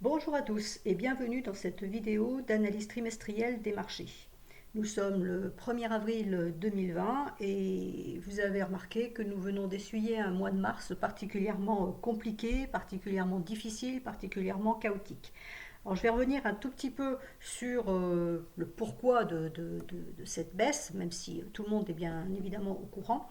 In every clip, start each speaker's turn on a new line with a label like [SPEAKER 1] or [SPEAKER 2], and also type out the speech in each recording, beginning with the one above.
[SPEAKER 1] Bonjour à tous et bienvenue dans cette vidéo d'analyse trimestrielle des marchés. Nous sommes le 1er avril 2020 et vous avez remarqué que nous venons d'essuyer un mois de mars particulièrement compliqué, particulièrement difficile, particulièrement chaotique. Alors je vais revenir un tout petit peu sur le pourquoi de cette baisse, même si tout le monde est bien évidemment au courant.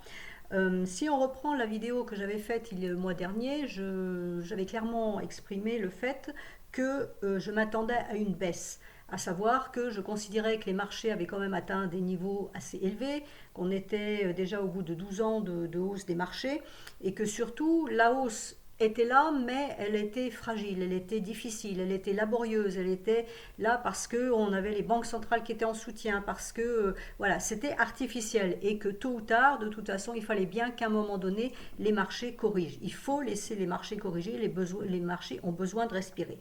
[SPEAKER 1] Si on reprend la vidéo que j'avais faite le mois dernier, j'avais clairement exprimé le fait que je m'attendais à une baisse, à savoir que je considérais que les marchés avaient quand même atteint des niveaux assez élevés, qu'on était déjà au bout de 12 ans de hausse des marchés, et que surtout la hausse était là, mais elle était fragile, elle était difficile, elle était laborieuse, elle était là parce qu'on avait les banques centrales qui étaient en soutien, parce que voilà, c'était artificiel et que tôt ou tard, de toute façon, il fallait bien qu'à un moment donné, les marchés corrigent. Il faut laisser les marchés corriger, les marchés ont besoin de respirer.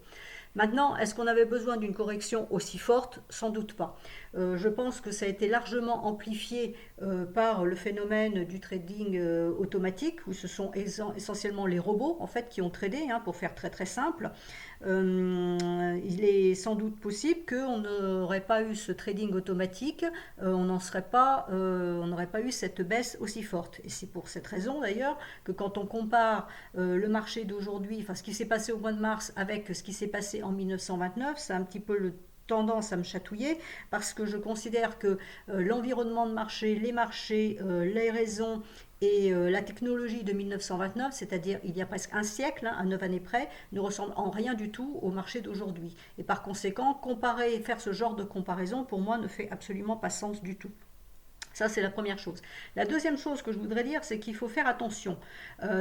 [SPEAKER 1] Maintenant, est-ce qu'on avait besoin d'une correction aussi forte? Sans doute pas. Je pense que ça a été largement amplifié par le phénomène du trading automatique, où ce sont essentiellement les robots en fait qui ont tradé, hein, pour faire très très simple. Il est sans doute possible qu'on n'aurait pas eu ce trading automatique, on n'aurait pas eu cette baisse aussi forte. Et c'est pour cette raison d'ailleurs que quand on compare le marché d'aujourd'hui, enfin ce qui s'est passé au mois de mars avec ce qui s'est passé en 1929, c'est un petit peu le tendance à me chatouiller parce que je considère que l'environnement de marché, les marchés, les raisons et la technologie de 1929, c'est-à-dire il y a presque un siècle, hein, à 9 années près, ne ressemble en rien du tout au marché d'aujourd'hui. Et par conséquent, faire ce genre de comparaison, pour moi, ne fait absolument pas sens du tout. Ça, c'est la première chose. La deuxième chose que je voudrais dire, c'est qu'il faut faire attention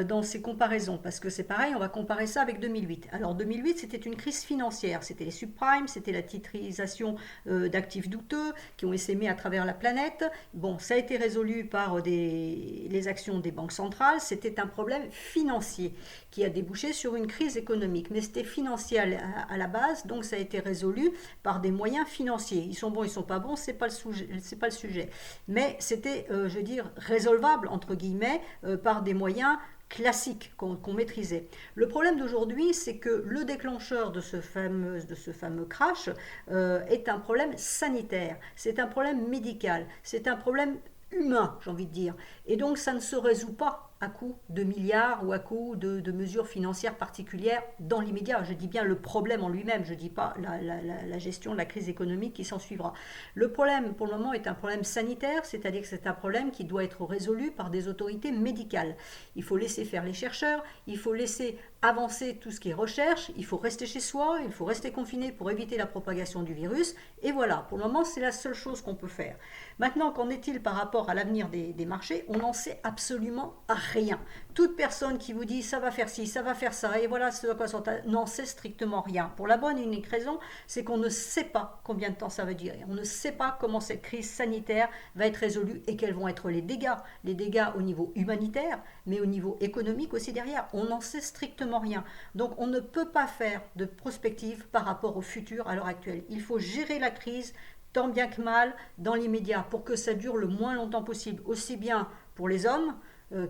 [SPEAKER 1] dans ces comparaisons, parce que c'est pareil, on va comparer ça avec 2008. Alors 2008, c'était une crise financière, c'était les subprimes, c'était la titrisation d'actifs douteux qui ont essaimé à travers la planète. Bon, ça a été résolu par les actions des banques centrales, c'était un problème financier qui a débouché sur une crise économique, mais c'était financier à la base, donc ça a été résolu par des moyens financiers. Ils sont bons, ils sont pas bons, c'est pas le sujet. Mais c'était, je veux dire, résolvable, entre guillemets, par des moyens classiques qu'on maîtrisait. Le problème d'aujourd'hui, c'est que le déclencheur de ce fameux crash est un problème sanitaire, c'est un problème médical, c'est un problème humain, j'ai envie de dire. Et donc ça ne se résout pas à coup de milliards ou à coup de mesures financières particulières dans l'immédiat. Je dis bien le problème en lui-même, je ne dis pas la gestion de la crise économique qui s'en suivra. Le problème pour le moment est un problème sanitaire, c'est-à-dire que c'est un problème qui doit être résolu par des autorités médicales. Il faut laisser faire les chercheurs, il faut laisser avancer tout ce qui est recherche, il faut rester chez soi, il faut rester confiné pour éviter la propagation du virus. Et voilà, pour le moment, c'est la seule chose qu'on peut faire. Maintenant, qu'en est-il par rapport à l'avenir des marchés? On n'en sait absolument rien. Toute personne qui vous dit ça va faire ci, ça va faire ça, et voilà ce à quoi n'en sait strictement rien. Pour la bonne et unique raison, c'est qu'on ne sait pas combien de temps ça va durer. On ne sait pas comment cette crise sanitaire va être résolue et quels vont être les dégâts. Les dégâts au niveau humanitaire, mais au niveau économique aussi derrière. On n'en sait strictement rien. Donc on ne peut pas faire de prospective par rapport au futur à l'heure actuelle. Il faut gérer la crise tant bien que mal dans l'immédiat pour que ça dure le moins longtemps possible, aussi bien pour les hommes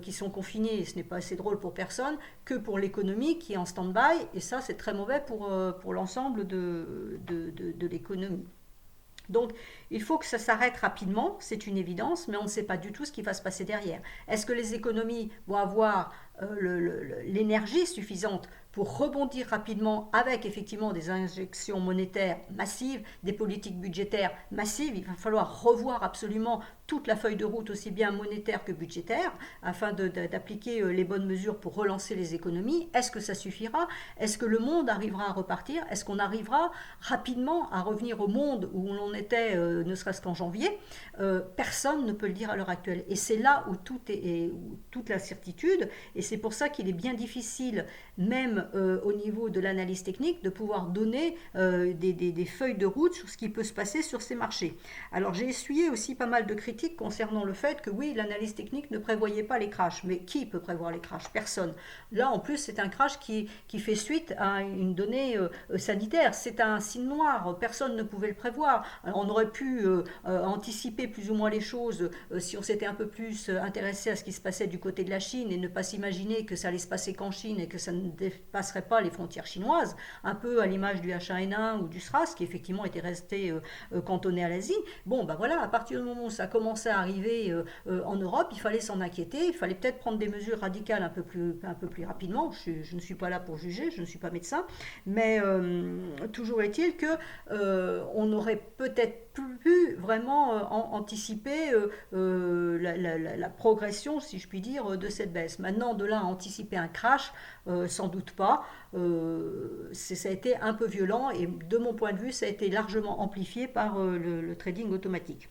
[SPEAKER 1] qui sont confinés, et ce n'est pas assez drôle pour personne, que pour l'économie qui est en stand-by, et ça c'est très mauvais pour l'ensemble de l'économie. Donc, il faut que ça s'arrête rapidement, c'est une évidence, mais on ne sait pas du tout ce qui va se passer derrière. Est-ce que les économies vont avoir l'énergie suffisante pour rebondir rapidement avec effectivement des injections monétaires massives, des politiques budgétaires massives? Il va falloir revoir absolument toute la feuille de route, aussi bien monétaire que budgétaire, afin d'appliquer les bonnes mesures pour relancer les économies. Est-ce que ça suffira? Est-ce que le monde arrivera à repartir? Est-ce qu'on arrivera rapidement à revenir au monde où l'on était, ne serait-ce qu'en janvier? Personne ne peut le dire à l'heure actuelle. Et c'est là où toute l'incertitude, et c'est pour ça qu'il est bien difficile, même au niveau de l'analyse technique, de pouvoir donner des feuilles de route sur ce qui peut se passer sur ces marchés. Alors j'ai essuyé aussi pas mal de critiques concernant le fait que oui, l'analyse technique ne prévoyait pas les crashs. Mais qui peut prévoir les crashs? Personne. Là, en plus, c'est un crash qui fait suite à une donnée sanitaire. C'est un signe noir. Personne ne pouvait le prévoir. Alors, on aurait pu anticiper plus ou moins les choses si on s'était un peu plus intéressé à ce qui se passait du côté de la Chine et ne pas s'imaginer imaginé que ça allait se passer qu'en Chine et que ça ne dépasserait pas les frontières chinoises, un peu à l'image du H1N1 ou du SRAS, qui effectivement était resté cantonné à l'Asie. Bon, ben voilà, à partir du moment où ça commençait à arriver en Europe, il fallait s'en inquiéter, il fallait peut-être prendre des mesures radicales un peu plus rapidement. Je ne suis pas là pour juger, je ne suis pas médecin, mais toujours est-il que on aurait peut-être pu vraiment anticiper la progression, si je puis dire, de cette baisse. Maintenant, de là à anticiper un crash, sans doute pas. Ça a été un peu violent et de mon point de vue, ça a été largement amplifié par le trading automatique.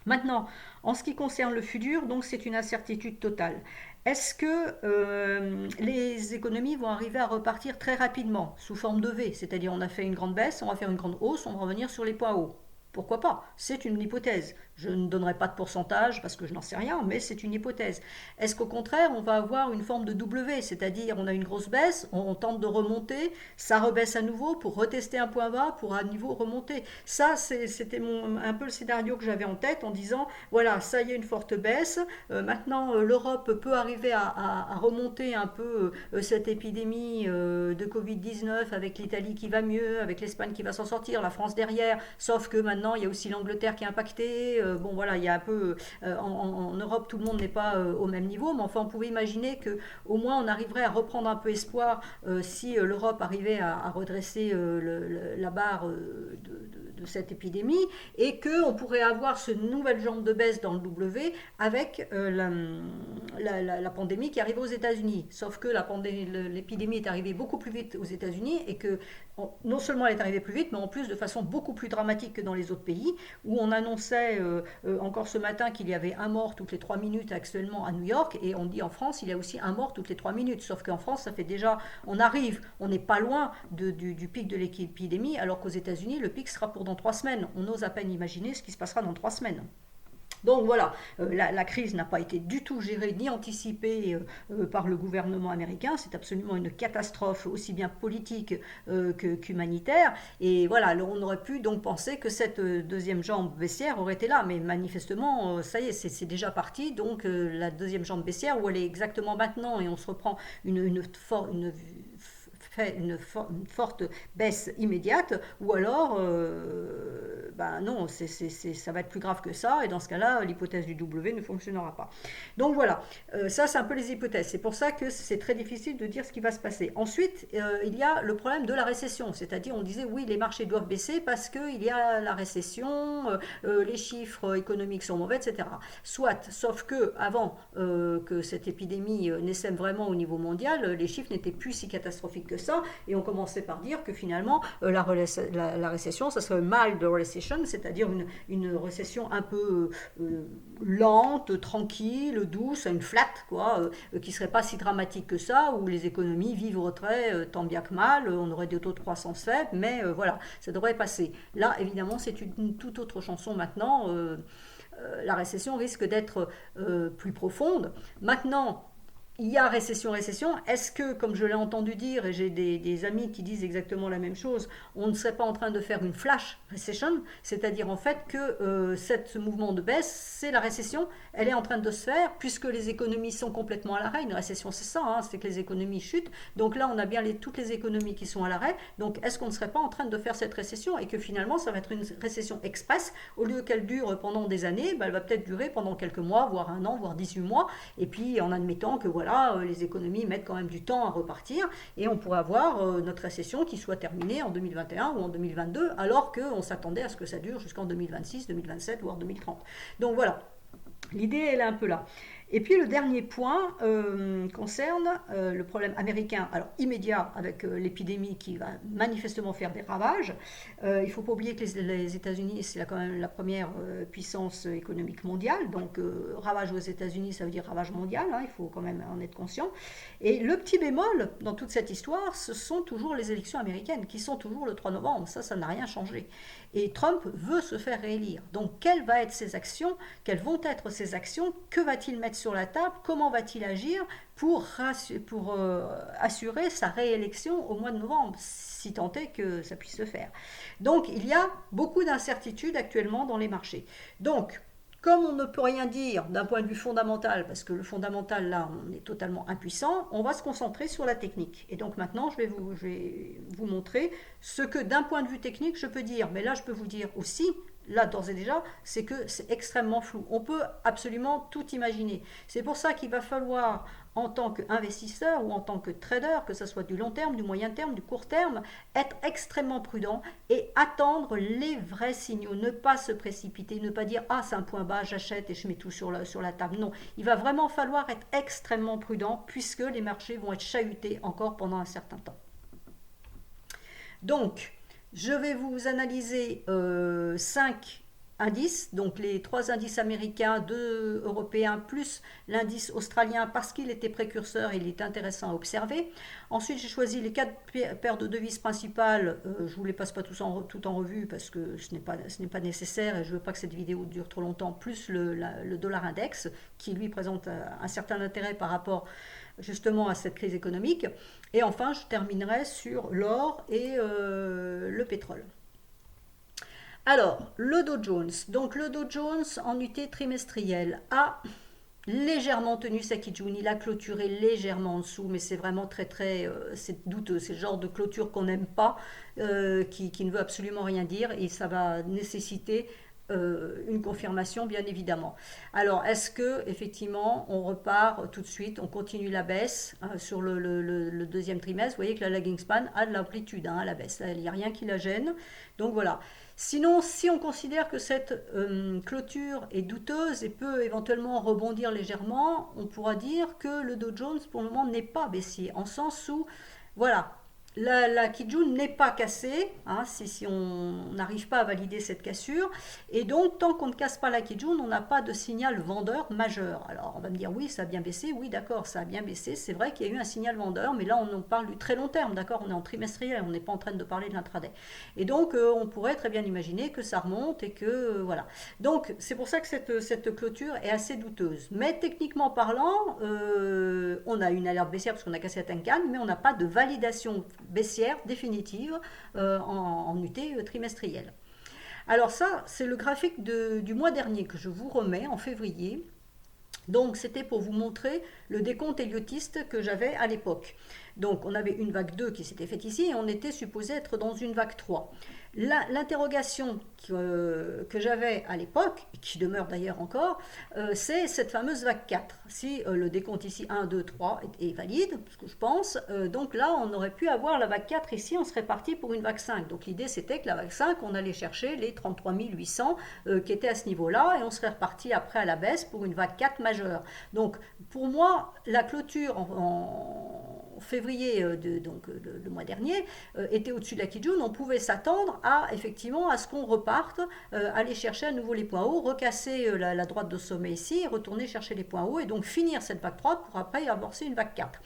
[SPEAKER 1] Maintenant, en ce qui concerne le futur, donc c'est une incertitude totale. Est-ce que les économies vont arriver à repartir très rapidement, sous forme de V? C'est-à-dire on a fait une grande baisse, on va faire une grande hausse, on va revenir sur les points hauts. Pourquoi pas? C'est une hypothèse. Je ne donnerai pas de pourcentage parce que je n'en sais rien, mais c'est une hypothèse. Est-ce qu'au contraire, on va avoir une forme de W, c'est-à-dire on a une grosse baisse, on tente de remonter, ça rebaisse à nouveau pour retester un point bas, pour à nouveau remonter. Ça, c'était un peu le scénario que j'avais en tête en disant, voilà, ça y est, une forte baisse. Maintenant, l'Europe peut arriver à remonter un peu cette épidémie de Covid-19 avec l'Italie qui va mieux, avec l'Espagne qui va s'en sortir, la France derrière, sauf que maintenant, il y a aussi l'Angleterre qui est impactée. Bon, voilà, il y a un peu. En Europe, tout le monde n'est pas au même niveau, mais enfin, on pouvait imaginer qu'au moins, on arriverait à reprendre un peu espoir si l'Europe arrivait à redresser la barre de cette épidémie et qu'on pourrait avoir ce nouvelle jambe de baisse dans le W avec la pandémie qui arrive aux États-Unis. Sauf que l'épidémie est arrivée beaucoup plus vite aux États-Unis et que non seulement elle est arrivée plus vite, mais en plus de façon beaucoup plus dramatique que dans les autres pays, où on annonçait encore ce matin qu'il y avait un mort toutes les 3 minutes actuellement à New York, et on dit en France il y a aussi un mort toutes les 3 minutes, sauf qu'en France ça fait déjà, on n'est pas loin du pic de l'épidémie, alors qu'aux États-Unis le pic sera pour dans 3 semaines. On ose à peine imaginer ce qui se passera dans 3 semaines. Donc voilà, la crise n'a pas été du tout gérée ni anticipée par le gouvernement américain. C'est absolument une catastrophe aussi bien politique qu'humanitaire. Et voilà, on aurait pu donc penser que cette deuxième jambe baissière aurait été là. Mais manifestement, ça y est, c'est déjà parti. Donc la deuxième jambe baissière, où elle est exactement maintenant, et on se reprend fait une forte baisse immédiate, ou alors, ben non, ça va être plus grave que ça, et dans ce cas-là, l'hypothèse du W ne fonctionnera pas. Donc voilà, ça c'est un peu les hypothèses. C'est pour ça que c'est très difficile de dire ce qui va se passer. Ensuite, il y a le problème de la récession, c'est-à-dire on disait oui, les marchés doivent baisser parce qu'il y a la récession, les chiffres économiques sont mauvais, etc. Soit, sauf que avant que cette épidémie n'essaime vraiment au niveau mondial, les chiffres n'étaient plus si catastrophiques que ça, et on commençait par dire que finalement la récession, ça serait mild recession, c'est-à-dire une récession un peu lente, tranquille, douce, une flat, quoi, qui serait pas si dramatique que ça, où les économies vivraient tant bien que mal, on aurait des taux de croissance faibles, mais voilà, ça devrait passer. Là, évidemment, c'est une toute autre chanson maintenant. La récession risque d'être plus profonde. Maintenant, il y a récession. Est-ce que, comme je l'ai entendu dire, et j'ai des amis qui disent exactement la même chose, on ne serait pas en train de faire une flash recession, c'est-à-dire en fait que ce mouvement de baisse, c'est la récession, elle est en train de se faire, puisque les économies sont complètement à l'arrêt. Une récession, c'est ça, hein, c'est que les économies chutent. Donc là, on a bien toutes les économies qui sont à l'arrêt. Donc est-ce qu'on ne serait pas en train de faire cette récession, et que finalement, ça va être une récession express, au lieu qu'elle dure pendant des années, elle va peut-être durer pendant quelques mois, voire un an, voire 18 mois, et puis en admettant que voilà, les économies mettent quand même du temps à repartir, et on pourrait avoir notre récession qui soit terminée en 2021 ou en 2022, alors qu'on s'attendait à ce que ça dure jusqu'en 2026, 2027, voire 2030. Donc voilà, l'idée elle est un peu là. Et puis le dernier point concerne le problème américain, alors immédiat avec l'épidémie qui va manifestement faire des ravages. Il ne faut pas oublier que les États-Unis, c'est quand même la première puissance économique mondiale, donc ravage aux États-Unis, ça veut dire ravage mondial, hein, il faut quand même en être conscient. Et le petit bémol dans toute cette histoire, ce sont toujours les élections américaines, qui sont toujours le 3 novembre, ça n'a rien changé. Et Trump veut se faire réélire. Donc quelles vont être ses actions? Quelles vont être ses actions? Que va-t-il mettre sur la table? Comment va-t-il agir pour assurer sa réélection au mois de novembre, si tant est que ça puisse se faire? Donc il y a beaucoup d'incertitudes actuellement dans les marchés. Donc Comme on ne peut rien dire d'un point de vue fondamental, parce que le fondamental, là, on est totalement impuissant, on va se concentrer sur la technique. Et donc maintenant, je vais vous montrer ce que d'un point de vue technique, je peux dire. Mais là, je peux vous dire aussi, là, d'ores et déjà, c'est que c'est extrêmement flou. On peut absolument tout imaginer. C'est pour ça qu'il va falloir, en tant qu'investisseur ou en tant que trader, que ce soit du long terme, du moyen terme, du court terme, être extrêmement prudent et attendre les vrais signaux. Ne pas se précipiter, ne pas dire « Ah, c'est un point bas, j'achète et je mets tout sur la table ». Non, il va vraiment falloir être extrêmement prudent puisque les marchés vont être chahutés encore pendant un certain temps. Donc, je vais vous analyser 5 indices, donc les 3 indices américains, 2 européens, plus l'indice australien parce qu'il était précurseur et il est intéressant à observer. Ensuite, j'ai choisi les 4 paires de devises principales. Je ne vous les passe pas tout en revue parce que ce n'est pas nécessaire et je ne veux pas que cette vidéo dure trop longtemps, plus le dollar index qui lui présente un certain intérêt par rapport justement à cette crise économique. Et enfin, je terminerai sur l'or et le pétrole. Alors, le Dow Jones. Donc, le Dow Jones en UT trimestrielle a légèrement tenu sa Kijun. Il a clôturé légèrement en dessous, mais c'est vraiment c'est douteux. C'est le genre de clôture qu'on n'aime pas, qui ne veut absolument rien dire et ça va nécessiter une confirmation bien évidemment. Alors est-ce que effectivement on repart tout de suite, on continue la baisse sur le deuxième trimestre? Vous voyez que la lagging span a de l'amplitude à la baisse, il n'y a rien qui la gêne, donc voilà. Sinon, si on considère que cette clôture est douteuse et peut éventuellement rebondir légèrement, on pourra dire que le Dow Jones pour le moment n'est pas baissier, en sens où voilà, la Kijun n'est pas cassée, hein, si on n'arrive pas à valider cette cassure, et donc tant qu'on ne casse pas la Kijun, on n'a pas de signal vendeur majeur. Alors on va me dire oui, ça a bien baissé, oui d'accord, ça a bien baissé, c'est vrai qu'il y a eu un signal vendeur, mais là on parle du très long terme, d'accord, on est en trimestriel, on n'est pas en train de parler de l'intraday. Et donc on pourrait très bien imaginer que ça remonte et que voilà. Donc c'est pour ça que cette clôture est assez douteuse. Mais techniquement parlant, on a une alerte baissière parce qu'on a cassé la Tenkan, mais on n'a pas de validation baissière définitive en UT trimestriel. Alors ça, c'est le graphique du mois dernier que je vous remets en février. Donc c'était pour vous montrer le décompte héliotiste que j'avais à l'époque. Donc on avait une vague 2 qui s'était faite ici et on était supposé être dans une vague 3. L'interrogation que j'avais à l'époque, qui demeure d'ailleurs encore, c'est cette fameuse vague 4. Si le décompte ici 1, 2, 3 est valide, ce que je pense, donc là on aurait pu avoir la vague 4 ici, on serait parti pour une vague 5. Donc l'idée c'était que la vague 5, on allait chercher les 33 800 qui étaient à ce niveau-là et on serait reparti après à la baisse pour une vague 4 majeure. Donc pour moi, la clôture en février, donc le mois dernier, était au-dessus de la Kijun, on pouvait s'attendre effectivement à ce qu'on reparte, aller chercher à nouveau les points hauts, recasser la droite de sommet ici, retourner chercher les points hauts et donc finir cette vague 3 pour après amorcer une vague 4.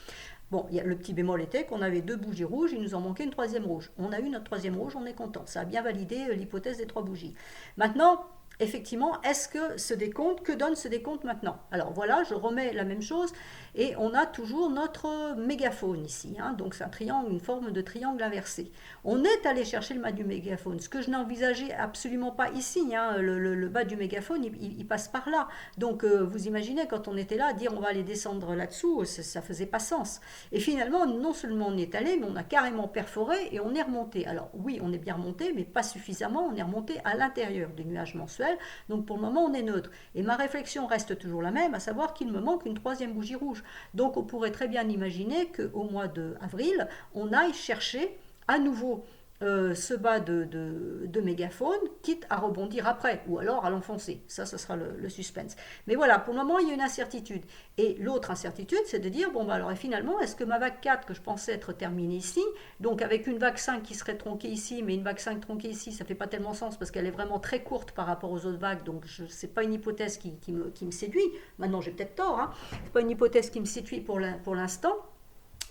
[SPEAKER 1] Bon, le petit bémol était qu'on avait 2 bougies rouges, il nous en manquait une troisième rouge. On a eu notre troisième rouge, on est content. Ça a bien validé l'hypothèse des 3 bougies. Maintenant, effectivement, est-ce que ce décompte, que donne ce décompte maintenant? Alors voilà, je remets la même chose et on a toujours notre mégaphone ici, hein, donc c'est un triangle, une forme de triangle inversé. On est allé chercher le bas du mégaphone, ce que je n'envisageais absolument pas ici, hein, le bas du mégaphone il passe par là, donc vous imaginez quand on était là, dire on va aller descendre là-dessous, ça faisait pas sens. Et finalement, non seulement on est allé, mais on a carrément perforé et on est remonté. Alors oui, on est bien remonté, mais pas suffisamment, on est remonté à l'intérieur du nuage mensuel. Donc pour le moment on est neutre. Et ma réflexion reste toujours la même, à savoir qu'il me manque une troisième bougie rouge. Donc on pourrait très bien imaginer qu'au mois d'avril, on aille chercher à nouveau ce bas de mégaphone, quitte à rebondir après, ou alors à l'enfoncer. Ça sera le suspense. Mais voilà, pour le moment, il y a une incertitude. Et l'autre incertitude, c'est de dire, bon, bah alors, et finalement, est-ce que ma vague 4, que je pensais être terminée ici, donc avec une vague 5 qui serait tronquée ici, mais une vague 5 tronquée ici, ça ne fait pas tellement sens, parce qu'elle est vraiment très courte par rapport aux autres vagues, donc ce n'est pas une hypothèse qui me séduit. Maintenant, j'ai peut-être tort, hein. Ce n'est pas une hypothèse qui me séduit pour l'instant.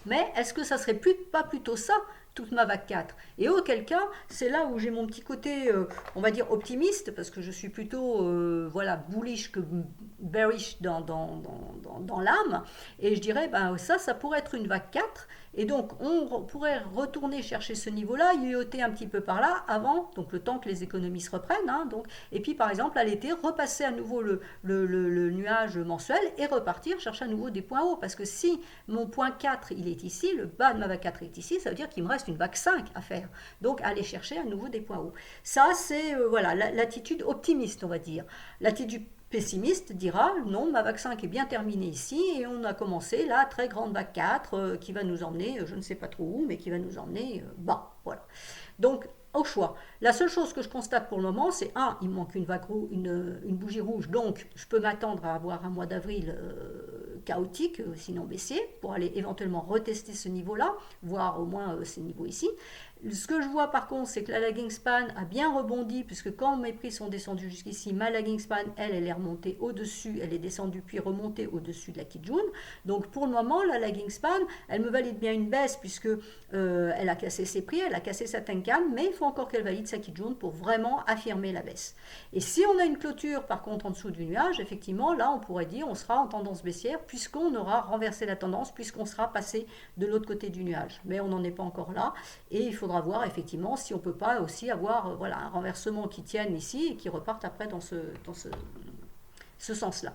[SPEAKER 1] Mais est-ce que ça serait pas plutôt ça toute ma vague 4. Et auquel cas, c'est là où j'ai mon petit côté, on va dire, optimiste, parce que je suis plutôt voilà, bullish que bearish dans l'âme. Et je dirais, ben, ça pourrait être une vague 4. Et donc, on pourrait retourner chercher ce niveau-là, yoyoter un petit peu par là, avant, donc le temps que les économies se reprennent. Hein, donc, et puis, par exemple, à l'été, repasser à nouveau le nuage mensuel et repartir chercher à nouveau des points hauts. Parce que si mon point 4, il est ici, le bas de ma vague 4 est ici, ça veut dire qu'il me reste une vague 5 à faire. Donc, aller chercher à nouveau des points hauts. Ça, c'est voilà, l'attitude optimiste, on va dire. L'attitude pessimiste dira non, ma vague 5 est bien terminée ici et on a commencé la très grande vague 4 qui va nous emmener, je ne sais pas trop où, mais qui va nous emmener bas. Voilà. Donc, au choix. La seule chose que je constate pour le moment, c'est il me manque une bougie rouge, donc je peux m'attendre à avoir un mois d'avril chaotique, sinon baissier, pour aller éventuellement retester ce niveau-là, voire au moins ces niveaux ici. Ce que je vois par contre, c'est que la lagging span a bien rebondi, puisque quand mes prix sont descendus jusqu'ici, ma lagging span, elle est remontée au-dessus, elle est descendue puis remontée au-dessus de la Kijun. Donc pour le moment, la lagging span, elle me valide bien une baisse, puisque elle a cassé ses prix, elle a cassé sa Tenkan, mais il faut encore qu'elle valide sa Kijun pour vraiment affirmer la baisse. Et si on a une clôture par contre en dessous du nuage, effectivement, là on pourrait dire on sera en tendance baissière, puisqu'on aura renversé la tendance, puisqu'on sera passé de l'autre côté du nuage. Mais on n'en est pas encore là, et il faudra voir effectivement si on ne peut pas aussi avoir voilà, un renversement qui tienne ici et qui reparte après dans ce sens-là.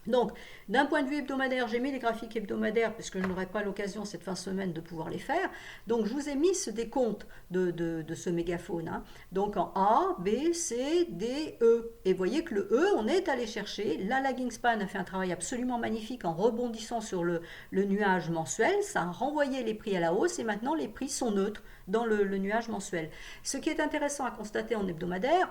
[SPEAKER 1] Donc, d'un point de vue hebdomadaire, j'ai mis les graphiques hebdomadaires parce que je n'aurai pas l'occasion cette fin de semaine de pouvoir les faire. Donc, je vous ai mis ce décompte de ce mégaphone. Hein. Donc, en A, B, C, D, E. Et vous voyez que le E, on est allé chercher. La lagging span a fait un travail absolument magnifique en rebondissant sur le nuage mensuel. Ça a renvoyé les prix à la hausse et maintenant les prix sont neutres dans le nuage mensuel. Ce qui est intéressant à constater en hebdomadaire,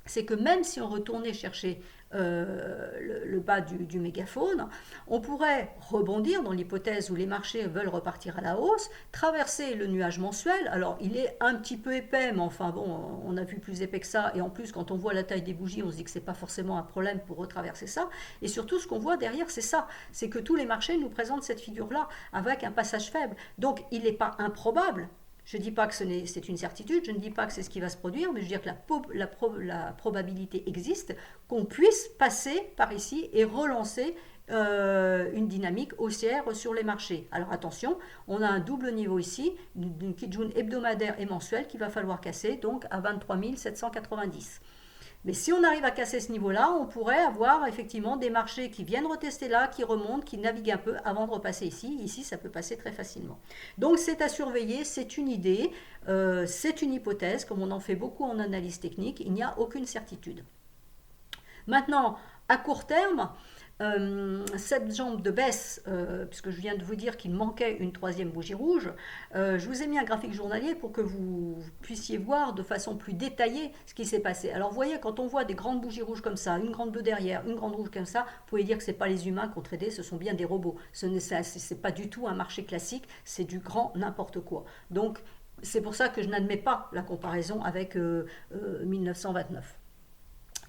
[SPEAKER 1] c'est que même si on retournait chercher le bas du mégaphone, on pourrait rebondir dans l'hypothèse où les marchés veulent repartir à la hausse, traverser le nuage mensuel. Alors il est un petit peu épais, mais enfin bon, on a vu plus épais que ça, et en plus quand on voit la taille des bougies, on se dit que c'est pas forcément un problème pour retraverser ça. Et surtout ce qu'on voit derrière, c'est ça, c'est que tous les marchés nous présentent cette figure-là avec un passage faible. Donc il n'est pas improbable. Je ne dis pas que c'est une certitude, je ne dis pas que c'est ce qui va se produire, mais je veux dire que la probabilité existe qu'on puisse passer par ici et relancer une dynamique haussière sur les marchés. Alors attention, on a un double niveau ici, d'une Kijun hebdomadaire et mensuelle qu'il va falloir casser, donc à 23 790. Mais si on arrive à casser ce niveau-là, on pourrait avoir effectivement des marchés qui viennent retester là, qui remontent, qui naviguent un peu avant de repasser ici. Ici, ça peut passer très facilement. Donc c'est à surveiller, c'est une idée, c'est une hypothèse, comme on en fait beaucoup en analyse technique, il n'y a aucune certitude. Maintenant, à court terme, cette jambe de baisse, puisque je viens de vous dire qu'il manquait une troisième bougie rouge, je vous ai mis un graphique journalier pour que vous puissiez voir de façon plus détaillée ce qui s'est passé. Alors vous voyez, quand on voit des grandes bougies rouges comme ça, une grande bleue derrière, une grande rouge comme ça, vous pouvez dire que ce n'est pas les humains qui ont tradé, ce sont bien des robots. Ce n'est pas du tout un marché classique, c'est du grand n'importe quoi. Donc c'est pour ça que je n'admets pas la comparaison avec 1929.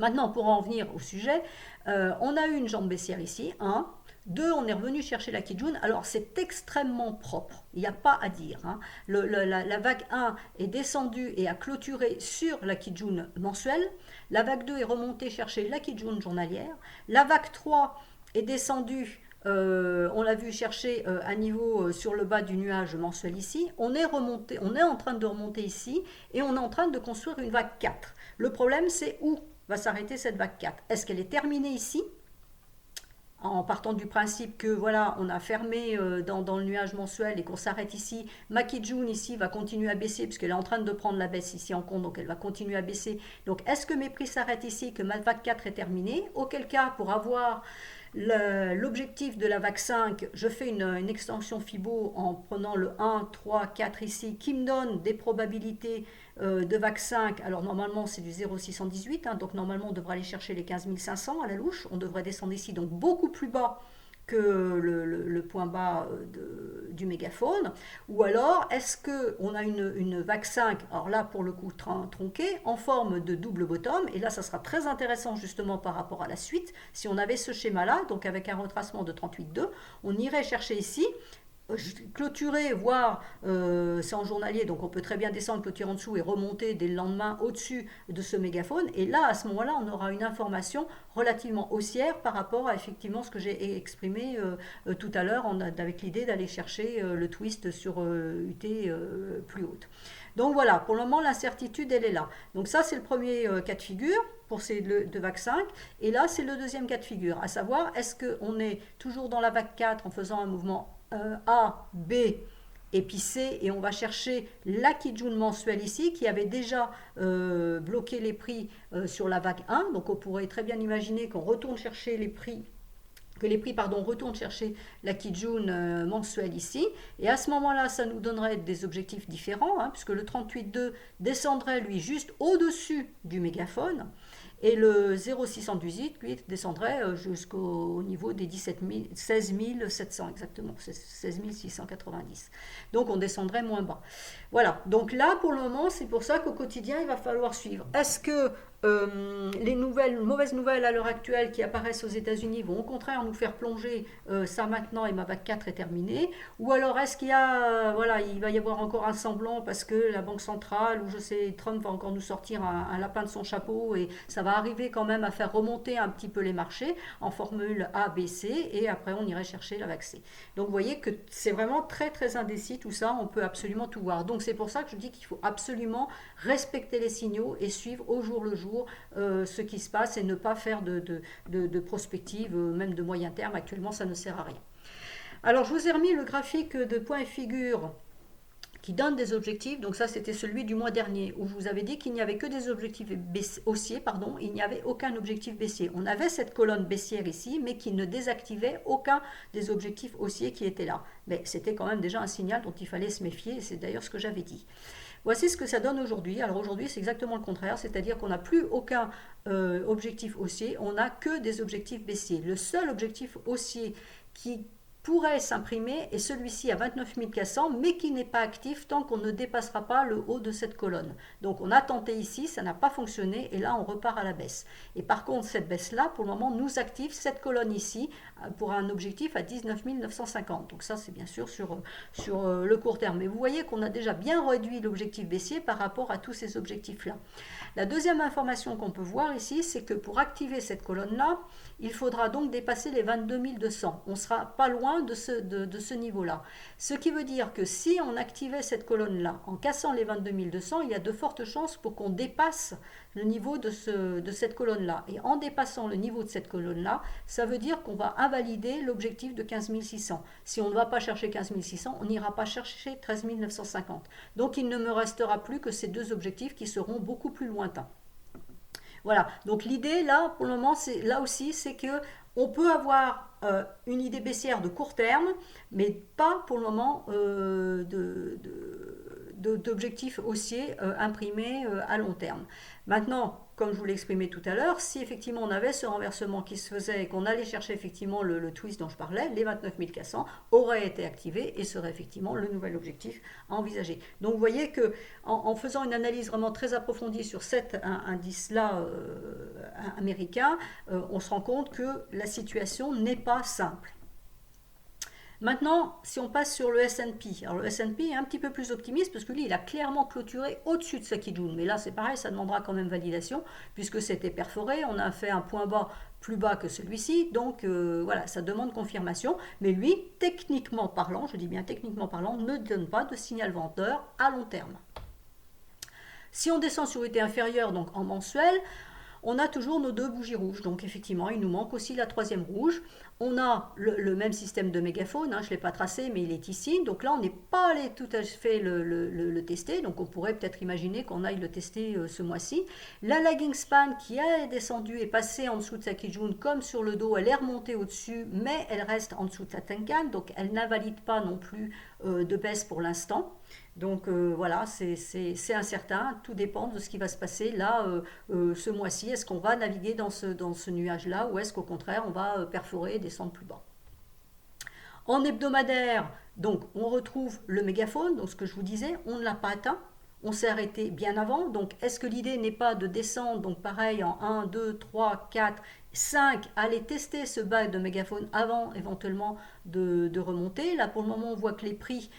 [SPEAKER 1] Maintenant, pour en venir au sujet, on a eu une jambe baissière ici, 1. 2, on est revenu chercher la Kijun. Alors, c'est extrêmement propre, il n'y a pas à dire. Hein. La vague 1 est descendue et a clôturé sur la Kijun mensuelle. La vague 2 est remontée chercher la Kijun journalière. La vague 3 est descendue, on l'a vu chercher à niveau sur le bas du nuage mensuel ici. On est en train de remonter ici et on est en train de construire une vague 4. Le problème, c'est où va s'arrêter cette vague 4. Est-ce qu'elle est terminée ici, en partant du principe que voilà, on a fermé dans le nuage mensuel et qu'on s'arrête ici? Ma Kijun ici va continuer à baisser puisqu'elle est en train de prendre la baisse ici en compte, donc elle va continuer à baisser. Donc est-ce que mes prix s'arrêtent ici, que ma vague 4 est terminée? Auquel cas, pour avoir l'objectif de la vague 5, je fais une extension FIBO en prenant le 1, 3, 4 ici, qui me donne des probabilités de vague 5. Alors normalement c'est du 0,618, hein, donc normalement on devrait aller chercher les 15 500 à la louche, on devrait descendre ici, donc beaucoup plus bas que le point bas du mégaphone. Ou alors, est-ce qu'on a une vague 5, alors là pour le coup tronquée, en forme de double bottom, et là ça sera très intéressant justement par rapport à la suite, si on avait ce schéma-là, donc avec un retracement de 38,2, on irait chercher ici clôturer, voire c'est en journalier, donc on peut très bien descendre, clôturer en dessous et remonter dès le lendemain au-dessus de ce mégaphone. Et là, à ce moment-là, on aura une information relativement haussière par rapport à effectivement ce que j'ai exprimé tout à l'heure, avec l'idée d'aller chercher le twist sur UT plus haute. Donc voilà, pour le moment, l'incertitude, elle est là. Donc ça, c'est le premier cas de figure pour ces deux vagues 5. Et là, c'est le deuxième cas de figure, à savoir, est-ce qu'on est toujours dans la vague 4 en faisant un mouvement A, B et puis C, et on va chercher la Kijun mensuelle ici, qui avait déjà bloqué les prix sur la vague 1. Donc on pourrait très bien imaginer qu'on retourne chercher les prix que les prix retournent chercher la Kijun mensuelle ici. Et à ce moment-là, ça nous donnerait des objectifs différents, hein, puisque le 38.2 descendrait, lui, juste au-dessus du mégaphone. Et le 0,618, lui, descendrait jusqu'au niveau des 16 700 exactement, 16 690. Donc on descendrait moins bas. Voilà, donc là, pour le moment, c'est pour ça qu'au quotidien, il va falloir suivre. Est-ce que les mauvaises nouvelles à l'heure actuelle qui apparaissent aux États-Unis vont au contraire nous faire plonger ça maintenant et ma vague 4 est terminée, ou alors est-ce qu'il y a, voilà, il va y avoir encore un semblant parce que la Banque centrale ou je sais, Trump va encore nous sortir un lapin de son chapeau et ça va arriver quand même à faire remonter un petit peu les marchés en formule A, B, C et après on irait chercher la vague C. Donc vous voyez que c'est vraiment très très indécis tout ça, on peut absolument tout voir. Donc c'est pour ça que je dis qu'il faut absolument respecter les signaux et suivre au jour le jour ce qui se passe et ne pas faire de prospective, même de moyen terme. Actuellement, ça ne sert à rien. Alors, je vous ai remis le graphique de point et figure qui donne des objectifs. Donc ça, c'était celui du mois dernier où je vous avais dit qu'il n'y avait que des objectifs haussiers, il n'y avait aucun objectif baissier. On avait cette colonne baissière ici, mais qui ne désactivait aucun des objectifs haussiers qui étaient là. Mais c'était quand même déjà un signal dont il fallait se méfier, et c'est d'ailleurs ce que j'avais dit. Voici ce que ça donne aujourd'hui. Alors aujourd'hui, c'est exactement le contraire, c'est-à-dire qu'on n'a plus aucun objectif haussier, on n'a que des objectifs baissiers. Le seul objectif haussier qui pourrait s'imprimer est celui-ci à 29 400, mais qui n'est pas actif tant qu'on ne dépassera pas le haut de cette colonne. Donc on a tenté ici, ça n'a pas fonctionné, et là on repart à la baisse. Et par contre, cette baisse-là, pour le moment, nous active cette colonne ici pour un objectif à 19 950. Donc ça, c'est bien sûr sur le court terme. Mais vous voyez qu'on a déjà bien réduit l'objectif baissier par rapport à tous ces objectifs-là. La deuxième information qu'on peut voir ici, c'est que pour activer cette colonne-là, il faudra donc dépasser les 22 200. On ne sera pas loin de ce niveau-là. Ce qui veut dire que si on activait cette colonne-là en cassant les 22 200, il y a de fortes chances pour qu'on dépasse le niveau de cette colonne-là. Et en dépassant le niveau de cette colonne-là, ça veut dire qu'on va invalider l'objectif de 15 600. Si on ne va pas chercher 15 600, on n'ira pas chercher 13 950. Donc il ne me restera plus que ces deux objectifs qui seront beaucoup plus lointains. Voilà, donc l'idée là, pour le moment, là aussi, c'est que on peut avoir une idée baissière de court terme, mais pas pour le moment d'objectifs haussiers imprimés à long terme. Maintenant, comme je vous l'ai exprimé tout à l'heure, si effectivement on avait ce renversement qui se faisait et qu'on allait chercher effectivement le twist dont je parlais, les 29 400 auraient été activés et seraient effectivement le nouvel objectif à envisager. Donc vous voyez que en faisant une analyse vraiment très approfondie sur cet indice-là américain, on se rend compte que la situation n'est pas simple. Maintenant, si on passe sur le S&P, alors le S&P est un petit peu plus optimiste parce que lui, il a clairement clôturé au-dessus de sa Kijun. Mais là, c'est pareil, ça demandera quand même validation puisque c'était perforé. On a fait un point bas plus bas que celui-ci. Donc voilà, ça demande confirmation. Mais lui, techniquement parlant, je dis bien techniquement parlant, ne donne pas de signal vendeur à long terme. Si on descend sur UT inférieur, donc en mensuel, on a toujours nos deux bougies rouges. Donc effectivement, il nous manque aussi la troisième rouge. On a le même système de mégaphone, je ne l'ai pas tracé, mais il est ici. Donc là, on n'est pas allé tout à fait le tester. Donc on pourrait peut-être imaginer qu'on aille le tester ce mois-ci. La lagging span qui est descendue est passée en dessous de sa Kijun comme sur le dos. Elle est remontée au-dessus, mais elle reste en dessous de sa Tenkan. Donc elle n'invalide pas non plus de baisse pour l'instant. Donc voilà, c'est incertain, tout dépend de ce qui va se passer là ce mois-ci. Est-ce qu'on va naviguer dans ce nuage-là ou est-ce qu'au contraire on va perforer et descendre plus bas? En hebdomadaire, donc on retrouve le mégaphone, donc ce que je vous disais, on ne l'a pas atteint. On s'est arrêté bien avant, donc est-ce que l'idée n'est pas de descendre, donc pareil en 1, 2, 3, 4, 5, aller tester ce bas de mégaphone avant éventuellement de remonter. Là, pour le moment, on voit que les prix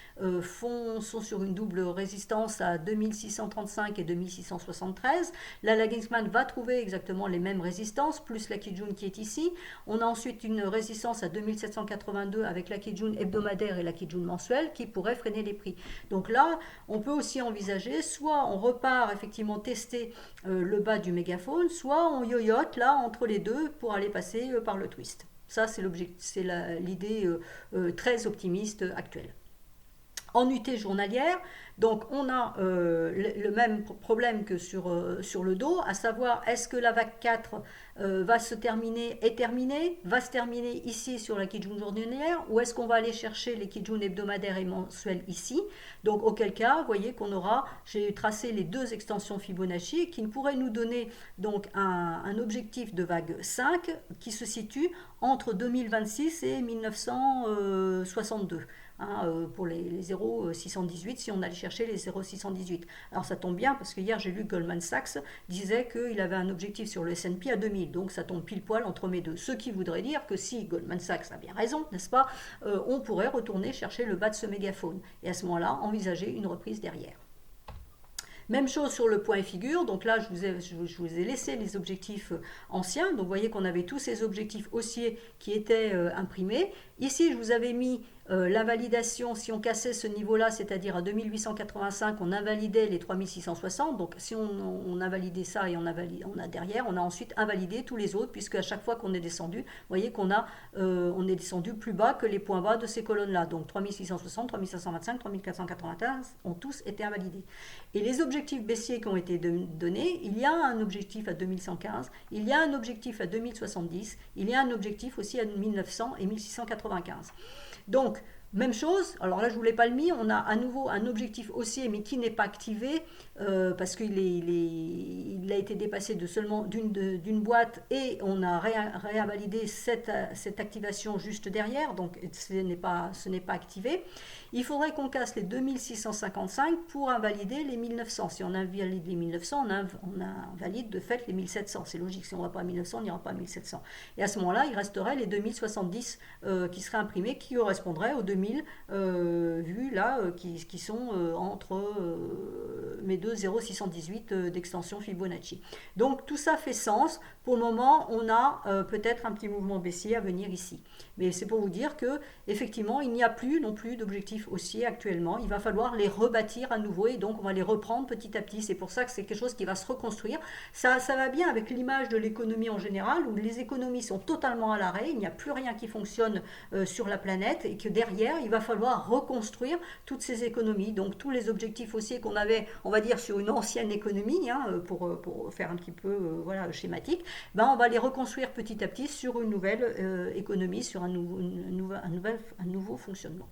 [SPEAKER 1] sont sur une double résistance à 2635 et 2673. La lagging span va trouver exactement les mêmes résistances, plus la Kijun qui est ici. On a ensuite une résistance à 2782 avec la Kijun hebdomadaire et la Kijun mensuelle qui pourrait freiner les prix. Donc là, on peut aussi envisager, soit on repart effectivement tester le bas du mégaphone, soit on yoyote là entre les deux pour aller passer par le twist. Ça, c'est l'idée très optimiste actuelle. En unité journalière, donc on a le même problème que sur le dos, à savoir est-ce que la vague 4 va se terminer, va se terminer ici sur la Kijun journalière, ou est-ce qu'on va aller chercher les Kijun hebdomadaires et mensuels ici. Donc auquel cas, vous voyez qu'on aura, j'ai tracé les deux extensions Fibonacci qui pourraient nous donner donc un objectif de vague 5 qui se situe entre 2026 et 1962. Pour les 0,618 si on allait chercher les 0,618. Alors ça tombe bien parce que hier j'ai lu Goldman Sachs disait qu'il avait un objectif sur le S&P à 2000, donc ça tombe pile poil entre mes deux. Ce qui voudrait dire que si Goldman Sachs a bien raison, n'est-ce pas, on pourrait retourner chercher le bas de ce mégaphone et à ce moment-là envisager une reprise derrière. Même chose sur le point et figure, donc là je vous ai laissé les objectifs anciens, donc vous voyez qu'on avait tous ces objectifs haussiers qui étaient imprimés. Ici je vous avais mis l'invalidation, si on cassait ce niveau-là, c'est-à-dire à 2885, on invalidait les 3660, donc si on invalidait ça et on a derrière, on a ensuite invalidé tous les autres, puisque à chaque fois qu'on est descendu, vous voyez qu'on on est descendu plus bas que les points bas de ces colonnes-là, donc 3660, 3525, 3495 ont tous été invalidés. Et les objectifs baissiers qui ont été donnés, il y a un objectif à 2115, il y a un objectif à 2070, il y a un objectif aussi à 1900 et 1695. Donc, même chose, alors là je ne vous l'ai pas le mis, on a à nouveau un objectif haussier mais qui n'est pas activé parce qu'il a été dépassé de seulement d'une boîte et on a réinvalidé cette activation juste derrière, donc ce n'est pas activé. Il faudrait qu'on casse les 2655 pour invalider les 1900. Si on invalide les 1900, on invalide de fait les 1700. C'est logique, si on ne va pas à 1900, on n'ira pas à 1700. Et à ce moment-là, il resterait les 2070 qui seraient imprimés, qui correspondraient aux 2000 vues là, qui sont entre mes deux 0,618 d'extension Fibonacci. Donc tout ça fait sens. Pour le moment, on a peut-être un petit mouvement baissier à venir ici. Mais c'est pour vous dire que effectivement, il n'y a plus non plus d'objectifs haussiers actuellement. Il va falloir les rebâtir à nouveau et donc on va les reprendre petit à petit. C'est pour ça que c'est quelque chose qui va se reconstruire. Ça va bien avec l'image de l'économie en général où les économies sont totalement à l'arrêt. Il n'y a plus rien qui fonctionne sur la planète et que derrière, il va falloir reconstruire toutes ces économies. Donc tous les objectifs haussiers qu'on avait, on va dire, sur une ancienne économie, pour faire un petit peu schématique, on va les reconstruire petit à petit sur une nouvelle économie, sur un nouveau fonctionnement.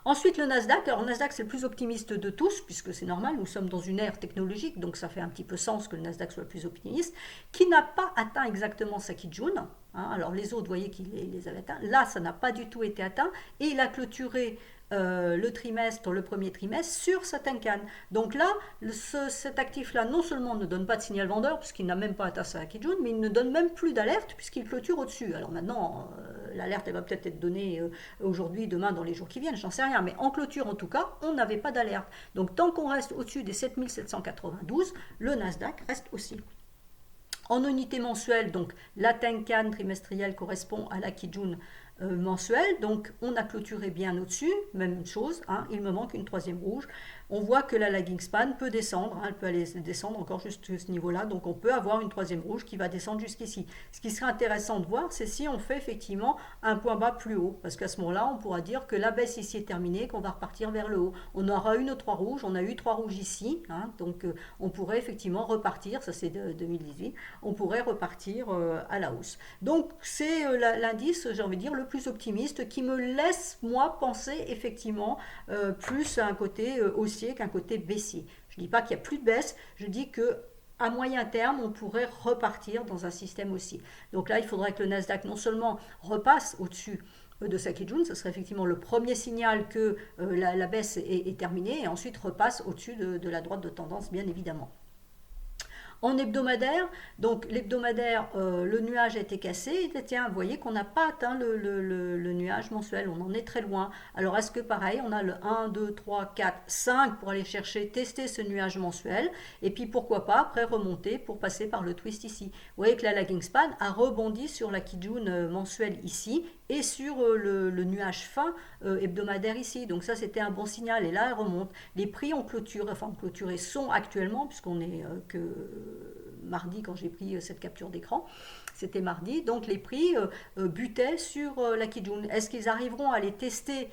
[SPEAKER 1] Ensuite, le Nasdaq. Alors, le Nasdaq, c'est le plus optimiste de tous, puisque c'est normal, nous sommes dans une ère technologique, donc ça fait un petit peu sens que le Nasdaq soit le plus optimiste, qui n'a pas atteint exactement sa Kijun. Alors, les autres, vous voyez qu'il les avait atteints. Là, ça n'a pas du tout été atteint, et il a clôturé le premier trimestre sur sa Tenkan. Donc là, cet actif-là, non seulement ne donne pas de signal vendeur, puisqu'il n'a même pas atteint sa Kijun, mais il ne donne même plus d'alerte, puisqu'il clôture au-dessus. Alors maintenant, l'alerte, elle va peut-être être donnée aujourd'hui, demain, dans les jours qui viennent, j'en sais rien. Mais en clôture, en tout cas, on n'avait pas d'alerte. Donc tant qu'on reste au-dessus des 7792, le Nasdaq reste aussi. En unité mensuelle, donc la Tenkan trimestrielle correspond à la Kijun mensuelle, donc on a clôturé bien au-dessus, même chose, il me manque une troisième rouge. On voit que la lagging span peut descendre, elle peut aller descendre encore juste à ce niveau-là, donc on peut avoir une troisième rouge qui va descendre jusqu'ici. Ce qui serait intéressant de voir, c'est si on fait effectivement un point bas plus haut, parce qu'à ce moment-là, on pourra dire que la baisse ici est terminée, qu'on va repartir vers le haut. On aura une ou trois rouges, on a eu trois rouges ici, donc on pourrait effectivement repartir, ça c'est de 2018, on pourrait repartir à la hausse. Donc c'est l'indice, j'ai envie de dire, le plus optimiste qui me laisse, moi, penser effectivement plus à un côté haussier qu'un côté baissier. Je ne dis pas qu'il n'y a plus de baisse, je dis que à moyen terme, on pourrait repartir dans un système haussier. Donc là, il faudrait que le Nasdaq non seulement repasse au-dessus de sa Kijun, ce serait effectivement le premier signal que la baisse est terminée, et ensuite repasse au-dessus de la droite de tendance, bien évidemment. En hebdomadaire, donc l'hebdomadaire, le nuage a été cassé, et tiens, vous voyez qu'on n'a pas atteint le nuage mensuel, on en est très loin. Alors est-ce que pareil, on a le 1, 2, 3, 4, 5 pour aller chercher, tester ce nuage mensuel, et puis pourquoi pas après remonter pour passer par le twist ici. Vous voyez que la lagging span a rebondi sur la Kijun mensuelle ici, et sur le nuage fin hebdomadaire ici. Donc ça c'était un bon signal, et là elle remonte. Les prix ont clôturé, enfin clôturé sont actuellement, puisqu'on est que mardi quand j'ai pris cette capture d'écran, c'était mardi, donc les prix butaient sur la Kijun. Est-ce qu'ils arriveront à les tester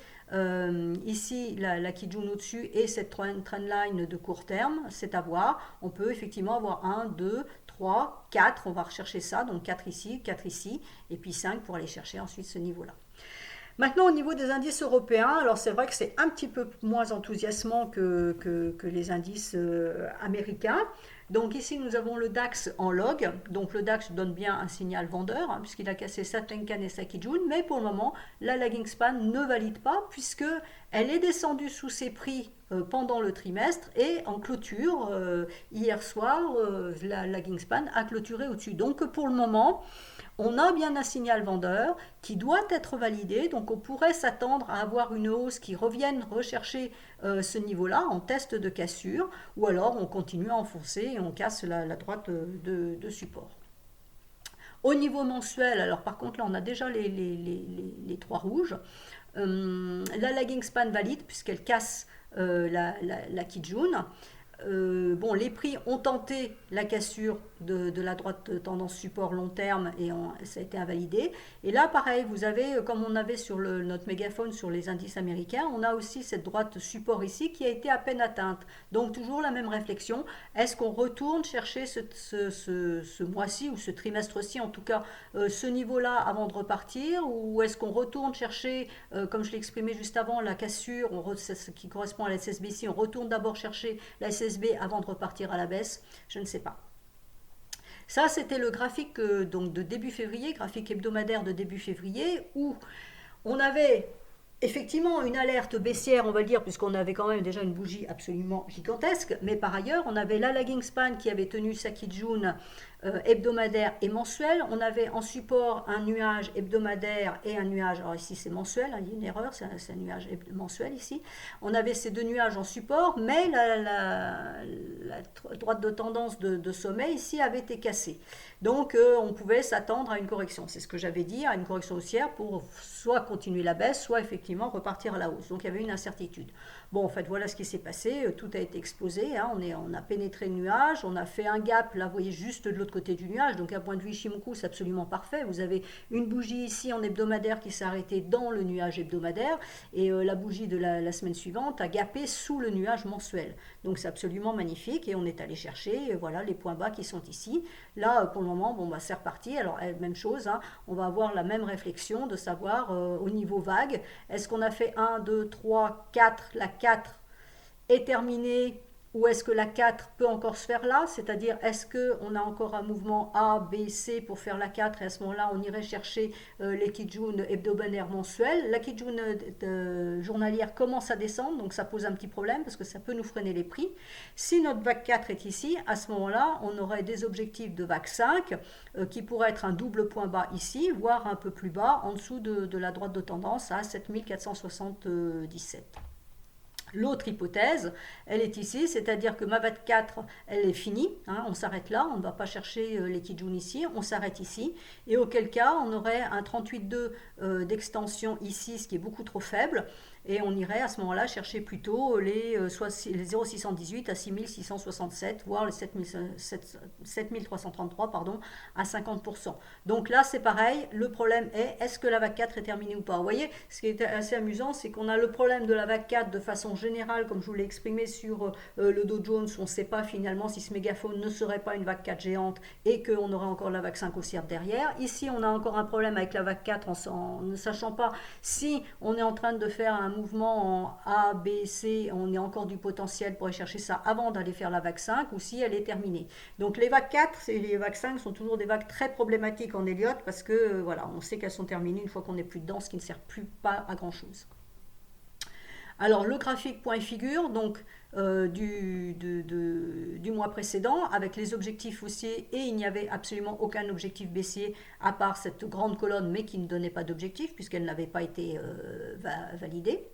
[SPEAKER 1] ici, la Kijun au-dessus et cette trendline de court terme? C'est à voir. On peut effectivement avoir 1, 2, 3, 4, on va rechercher ça, donc 4 ici, et puis 5 pour aller chercher ensuite ce niveau-là. Maintenant, au niveau des indices européens, alors c'est vrai que c'est un petit peu moins enthousiasmant que les indices américains. Donc ici, nous avons le DAX en log. Donc le DAX donne bien un signal vendeur, hein, puisqu'il a cassé sa Tenkan et sa Kijun. Mais pour le moment, la lagging span ne valide pas, puisque elle est descendue sous ses prix pendant le trimestre, et en clôture, hier soir, la lagging span a clôturé au-dessus. Donc pour le moment, on a bien un signal vendeur qui doit être validé, donc on pourrait s'attendre à avoir une hausse qui revienne rechercher ce niveau-là en test de cassure, ou alors on continue à enfoncer et on casse la droite de support. Au niveau mensuel, alors par contre là on a déjà les trois rouges. La lagging span valide puisqu'elle casse la Kijun. Bon, les prix ont tenté la cassure de la droite tendance support long terme, et ça a été invalidé. Et là, pareil, vous avez, comme on avait sur notre mégaphone sur les indices américains, on a aussi cette droite support ici qui a été à peine atteinte. Donc toujours la même réflexion. Est-ce qu'on retourne chercher ce mois-ci ou ce trimestre-ci, en tout cas, ce niveau-là avant de repartir, ou est-ce qu'on retourne chercher, comme je l'ai exprimé juste avant, la cassure, ce qui correspond à la SSB, on retourne d'abord chercher la SSB avant de repartir à la baisse? Je ne sais pas. Ça, c'était le graphique donc de début février, graphique hebdomadaire de début février, où on avait effectivement une alerte baissière, on va dire, puisqu'on avait quand même déjà une bougie absolument gigantesque, mais par ailleurs, on avait la lagging span qui avait tenu sa Kijun hebdomadaire et mensuel. On avait en support un nuage hebdomadaire et un nuage, alors ici c'est mensuel, hein, il y a une erreur, c'est un nuage mensuel ici. On avait ces deux nuages en support, mais la droite de tendance de sommet ici avait été cassée. Donc on pouvait s'attendre à une correction, c'est ce que j'avais dit, à une correction haussière pour soit continuer la baisse, soit effectivement repartir à la hausse. Donc il y avait une incertitude. Bon, en fait, voilà ce qui s'est passé, tout a été exposé, hein. On a pénétré le nuage, on a fait un gap, là vous voyez, juste de l'autre côté du nuage, donc à point de vue Ishimoku, c'est absolument parfait. Vous avez une bougie ici en hebdomadaire qui s'est arrêtée dans le nuage hebdomadaire, et la bougie de la semaine suivante a gapé sous le nuage mensuel. Donc c'est absolument magnifique, et on est allé chercher voilà, les points bas qui sont ici. Là, pour le moment, bon, bah, c'est reparti. Alors, même chose, hein, on va avoir la même réflexion de savoir au niveau vague, est-ce qu'on a fait 1, 2, 3, 4, la 4 est terminée, ou est-ce que la 4 peut encore se faire là? C'est-à-dire, est-ce qu'on a encore un mouvement A, B, C pour faire la 4, et à ce moment-là, on irait chercher les Kijun hebdomadaires mensuels. La Kijun journalière commence à descendre, donc ça pose un petit problème parce que ça peut nous freiner les prix. Si notre vague 4 est ici, à ce moment-là, on aurait des objectifs de vague 5 qui pourraient être un double point bas ici, voire un peu plus bas, en dessous de la droite de tendance à 7477. L'autre hypothèse, elle est ici, c'est-à-dire que ma vague 4, elle est finie, hein, on s'arrête là, on ne va pas chercher les Kijun ici, on s'arrête ici, et auquel cas on aurait un 38,2 d'extension ici, ce qui est beaucoup trop faible, et on irait à ce moment-là chercher plutôt les 0,618 à 6,667, voire les 7,333 pardon, à 50%. Donc là c'est pareil, le problème est-ce que la vague 4 est terminée ou pas? Vous voyez, ce qui est assez amusant, c'est qu'on a le problème de la vague 4 de façon générale, comme je vous l'ai exprimé sur le Dow Jones, on ne sait pas finalement si ce mégaphone ne serait pas une vague 4 géante et qu'on aurait encore la vague 5 haussière derrière. Ici on a encore un problème avec la vague 4 en ne sachant pas si on est en train de faire un mouvement en A, B, C, on est encore du potentiel pour aller chercher ça avant d'aller faire la vague 5, ou si elle est terminée. Donc les vagues 4 et les vagues 5 sont toujours des vagues très problématiques en Elliott, parce que voilà, on sait qu'elles sont terminées une fois qu'on n'est plus dedans, ce qui ne sert plus pas à grand chose. Alors le graphique point et figure, donc du mois précédent, avec les objectifs haussiers, et il n'y avait absolument aucun objectif baissier à part cette grande colonne, mais qui ne donnait pas d'objectif puisqu'elle n'avait pas été validée.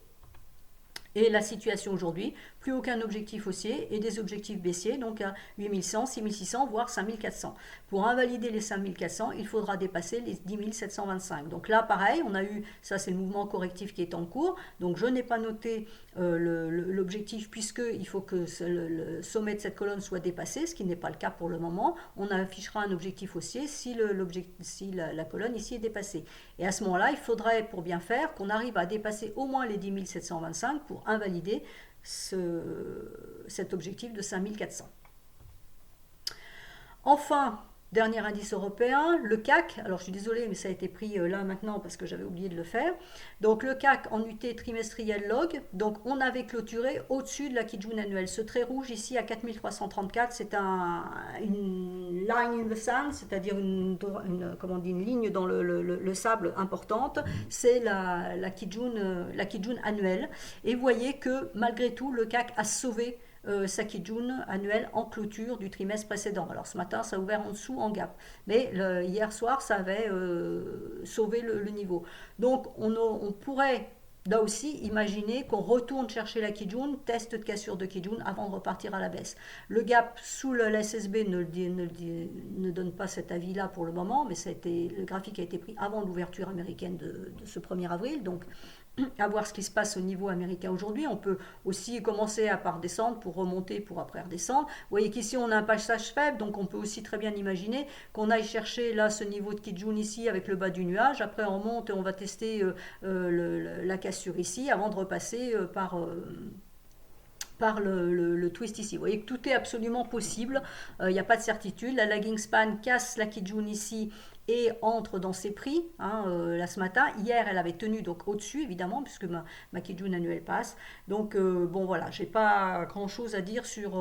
[SPEAKER 1] Et la situation aujourd'hui, plus aucun objectif haussier et des objectifs baissiers, donc à 8100, 6600, voire 5400. Pour invalider les 5400, il faudra dépasser les 10 725. Donc là, pareil, on a eu, ça c'est le mouvement correctif qui est en cours, donc je n'ai pas noté l'objectif puisqu'il faut que le sommet de cette colonne soit dépassé, ce qui n'est pas le cas pour le moment. On affichera un objectif haussier si la colonne ici est dépassée. Et à ce moment-là, il faudrait, pour bien faire, qu'on arrive à dépasser au moins les 10 725 pour invalider cet objectif de 5400. Enfin, dernier indice européen, le CAC. Alors je suis désolée, mais ça a été pris là maintenant parce que j'avais oublié de le faire. Donc le CAC en UT trimestriel log. Donc on avait clôturé au-dessus de la Kijun annuelle. Ce trait rouge ici à 4334, c'est une line in the sand, c'est-à-dire une ligne dans le sable importante. C'est la Kijun annuelle. Et vous voyez que malgré tout, le CAC a sauvé sa Kijun annuelle en clôture du trimestre précédent. Alors ce matin, ça a ouvert en dessous en gap. Mais hier soir, ça avait sauvé le niveau. Donc on pourrait là aussi imaginer qu'on retourne chercher la Kijun, test de cassure de Kijun avant de repartir à la baisse. Le gap sous le SSB ne donne pas cet avis-là pour le moment, mais le graphique a été pris avant l'ouverture américaine de ce 1er avril. Donc à voir ce qui se passe au niveau américain aujourd'hui. On peut aussi commencer à par descendre pour remonter, pour après redescendre. Vous voyez qu'ici on a un passage faible, donc on peut aussi très bien imaginer qu'on aille chercher là ce niveau de Kijun ici avec le bas du nuage. Après on monte et on va tester la cassure ici avant de repasser par le twist ici. Vous voyez que tout est absolument possible, il n'y a pas de certitude. La lagging span casse la Kijun ici et entre dans ses prix là ce matin. Hier elle avait tenu donc au-dessus évidemment puisque ma Kijun annuelle passe. Donc bon voilà, j'ai pas grand chose à dire sur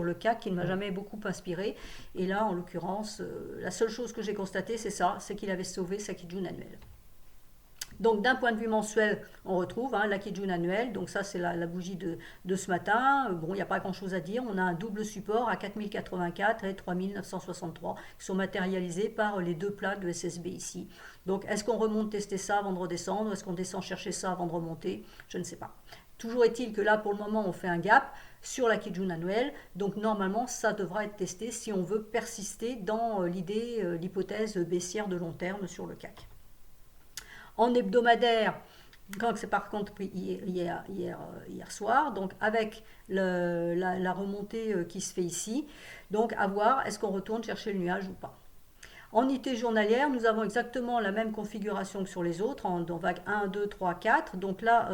[SPEAKER 1] le CAC qui ne m'a jamais beaucoup inspiré. Et là en l'occurrence, la seule chose que j'ai constatée c'est qu'il avait sauvé sa Kijun annuelle. Donc d'un point de vue mensuel, on retrouve la Kijun annuelle, donc ça c'est la bougie de ce matin. Bon, il n'y a pas grand chose à dire, on a un double support à 4084 et 3963 qui sont matérialisés par les deux plaques de SSB ici. Donc est-ce qu'on remonte tester ça avant de redescendre? Est-ce qu'on descend chercher ça avant de remonter? Je ne sais pas. Toujours est-il que là pour le moment on fait un gap sur la Kijun annuelle, donc normalement ça devra être testé si on veut persister dans l'hypothèse baissière de long terme sur le CAC. En hebdomadaire, quand c'est par contre pris hier soir, donc avec la remontée qui se fait ici, donc à voir est-ce qu'on retourne chercher le nuage ou pas. En IT journalière, nous avons exactement la même configuration que sur les autres, dans vague 1, 2, 3, 4. Donc là,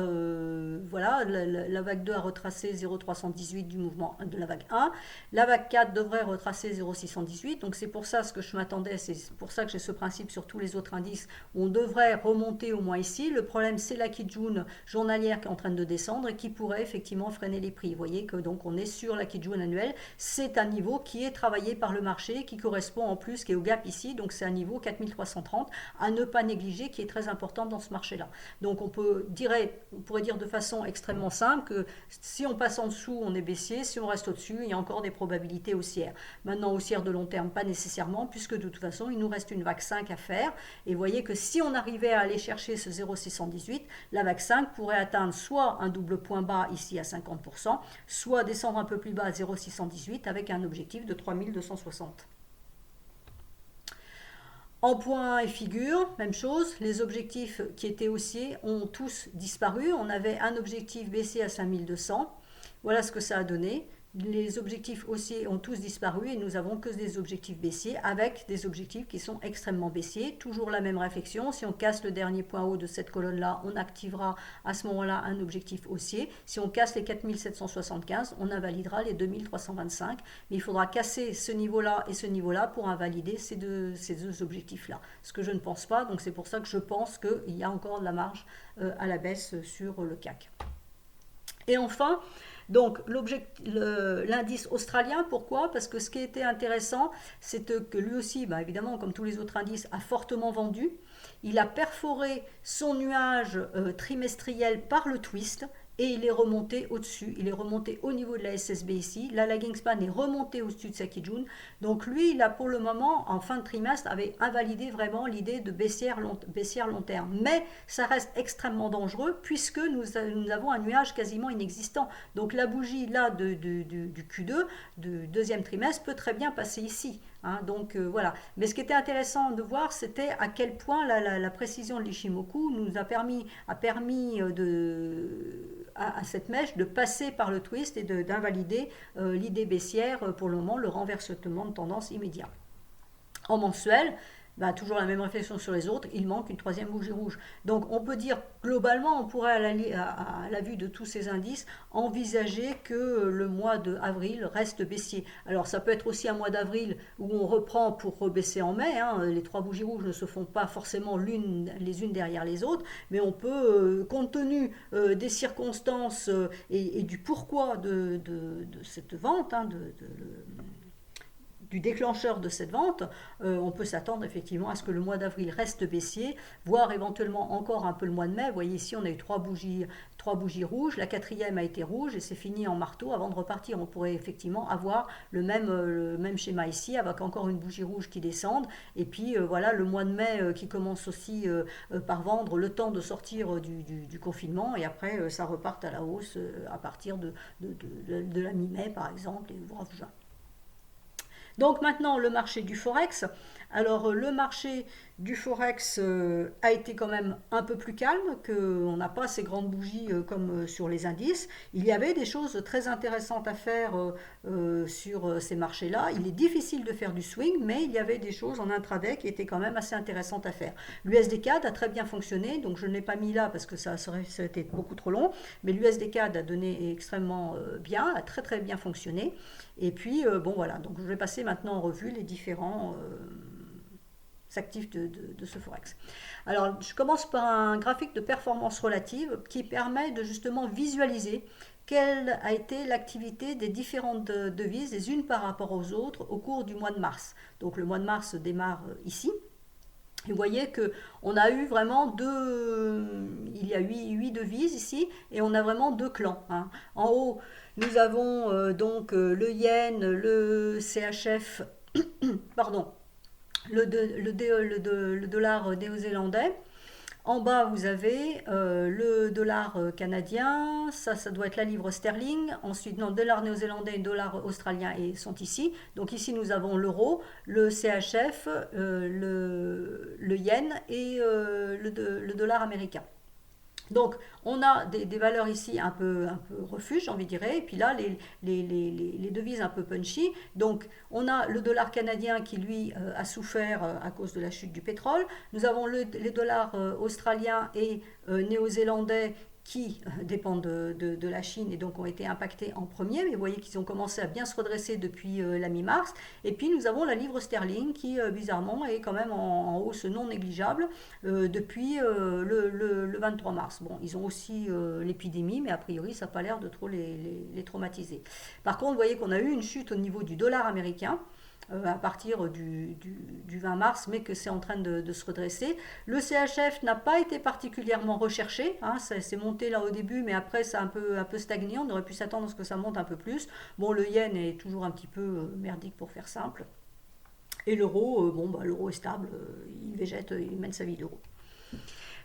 [SPEAKER 1] voilà, la vague 2 a retracé 0,318 du mouvement de la vague 1. La vague 4 devrait retracer 0,618. Donc c'est pour ça ce que je m'attendais, c'est pour ça que j'ai ce principe sur tous les autres indices, où on devrait remonter au moins ici. Le problème, c'est la Kijun journalière qui est en train de descendre et qui pourrait effectivement freiner les prix. Vous voyez que donc on est sur la Kijun annuelle. C'est un niveau qui est travaillé par le marché, qui correspond en plus, qui est au gap ici. Donc c'est un niveau 4330 à ne pas négliger qui est très important dans ce marché-là. Donc on pourrait dire de façon extrêmement simple que si on passe en dessous, on est baissier, si on reste au-dessus, il y a encore des probabilités haussières. Maintenant, haussière de long terme, pas nécessairement, puisque de toute façon, il nous reste une vague 5 à faire. Et vous voyez que si on arrivait à aller chercher ce 0,618, la vague 5 pourrait atteindre soit un double point bas ici à 50%, soit descendre un peu plus bas à 0,618 avec un objectif de 3260. En point et figure, même chose, les objectifs qui étaient haussiers ont tous disparu. On avait un objectif baissé à 5200. Voilà ce que ça a donné. Les objectifs haussiers ont tous disparu et nous avons que des objectifs baissiers avec des objectifs qui sont extrêmement baissiers. Toujours la même réflexion, si on casse le dernier point haut de cette colonne-là, on activera à ce moment-là un objectif haussier. Si on casse les 4775, on invalidera les 2325. Mais il faudra casser ce niveau-là et ce niveau-là pour invalider ces deux objectifs-là. Ce que je ne pense pas, donc c'est pour ça que je pense qu'il y a encore de la marge à la baisse sur le CAC. Et enfin, donc l'indice australien, pourquoi? Parce que ce qui était intéressant, c'est que lui aussi, évidemment, comme tous les autres indices, a fortement vendu. Il a perforé son nuage trimestriel par le twist et il est remonté au-dessus, il est remonté au niveau de la SSB ici, la lagging span est remontée au-dessus de sa Kijun, donc lui il a pour le moment en fin de trimestre avait invalidé vraiment l'idée de baissière long terme, mais ça reste extrêmement dangereux puisque nous avons un nuage quasiment inexistant, donc la bougie là du Q2, du deuxième trimestre peut très bien passer ici. Hein, donc voilà. Mais ce qui était intéressant de voir, c'était à quel point la précision de l'Ishimoku nous a permis à cette mèche de passer par le twist et d'invalider l'idée baissière pour le moment, le renversement de tendance immédiat. En mensuel, bah, toujours la même réflexion sur les autres, il manque une troisième bougie rouge. Donc on peut dire globalement, on pourrait à la vue de tous ces indices envisager que le mois d'avril reste baissier. Alors ça peut être aussi un mois d'avril où on reprend pour rebaisser en mai, hein. Les trois bougies rouges ne se font pas forcément les unes derrière les autres, mais on peut, compte tenu des circonstances et du pourquoi de cette vente, hein, du déclencheur de cette vente, on peut s'attendre effectivement à ce que le mois d'avril reste baissier, voire éventuellement encore un peu le mois de mai. Vous voyez ici, on a eu trois bougies rouges, la quatrième a été rouge et c'est fini en marteau avant de repartir. On pourrait effectivement avoir le même schéma ici avec encore une bougie rouge qui descende et puis voilà le mois de mai qui commence aussi par vendre le temps de sortir du confinement et après ça repart à la hausse à partir de la mi-mai par exemple et voire juin. Donc maintenant le marché du Forex. Alors le marché du Forex a été quand même un peu plus calme, qu'on n'a pas ces grandes bougies comme sur les indices. Il y avait des choses très intéressantes à faire sur ces marchés-là. Il est difficile de faire du swing, mais il y avait des choses en intraday qui étaient quand même assez intéressantes à faire. L'USD-CAD a très bien fonctionné, donc je ne l'ai pas mis là parce que ça aurait été beaucoup trop long, mais l'USD-CAD a donné extrêmement bien, a très très bien fonctionné. Et puis bon voilà, donc je vais passer maintenant en revue les différents actifs de ce Forex. Alors, je commence par un graphique de performance relative qui permet de justement visualiser quelle a été l'activité des différentes devises les unes par rapport aux autres au cours du mois de mars. Donc, le mois de mars démarre ici. Et vous voyez qu'on a eu vraiment il y a 8 devises ici, et on a vraiment deux clans. Hein. En haut, nous avons donc le yen, le CHF, pardon, le dollar néo-zélandais. En bas, vous avez le dollar canadien, ça doit être la livre sterling. Ensuite, non, dollar néo-zélandais et dollar australien sont ici. Donc ici, nous avons l'euro, le CHF, le yen et le dollar américain. Donc, on a des valeurs ici un peu refuge, j'ai envie de dire, et puis là, les devises un peu punchy. Donc, on a le dollar canadien qui, lui, a souffert à cause de la chute du pétrole. Nous avons les dollars australiens et néo-zélandais qui dépendent de la Chine et donc ont été impactés en premier, mais vous voyez qu'ils ont commencé à bien se redresser depuis la mi-mars. Et puis nous avons la livre sterling qui bizarrement est quand même en hausse non négligeable depuis le 23 mars. Bon, ils ont aussi l'épidémie, mais a priori ça n'a pas l'air de trop les traumatiser. Par contre, vous voyez qu'on a eu une chute au niveau du dollar américain à partir du 20 mars, mais que c'est en train de se redresser. Le CHF n'a pas été particulièrement recherché, hein, c'est monté là au début, mais après ça a un peu stagné, on aurait pu s'attendre à ce que ça monte un peu plus. Bon, le yen est toujours un petit peu merdique pour faire simple. Et l'euro, l'euro est stable, il végète, il mène sa vie d'euro.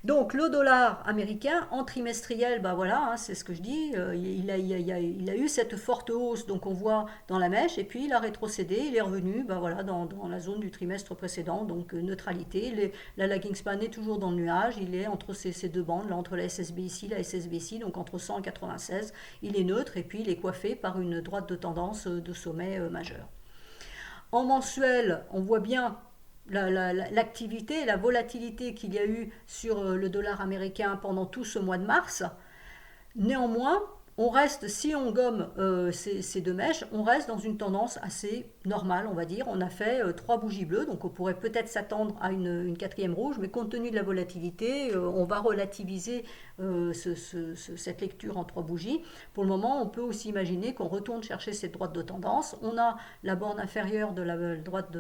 [SPEAKER 1] Donc le dollar américain en trimestriel, voilà, hein, c'est ce que je dis, il a eu cette forte hausse, donc on voit dans la mèche, et puis il a rétrocédé, il est revenu voilà, dans la zone du trimestre précédent, donc neutralité, la lagging span est toujours dans le nuage, il est entre ces deux bandes, là, entre la SSB ici, la SSB ici, donc entre 100 et 96, il est neutre, et puis il est coiffé par une droite de tendance de sommet majeur. En mensuel, on voit bien l'activité, la volatilité qu'il y a eu sur le dollar américain pendant tout ce mois de mars. Néanmoins, on reste, si on gomme ces deux mèches, on reste dans une tendance assez normale, on va dire. On a fait 3 bougies bleues, donc on pourrait peut-être s'attendre à une quatrième rouge, mais compte tenu de la volatilité, on va relativiser cette lecture en 3 bougies. Pour le moment, on peut aussi imaginer qu'on retourne chercher cette droite de tendance. On a la borne inférieure de la droite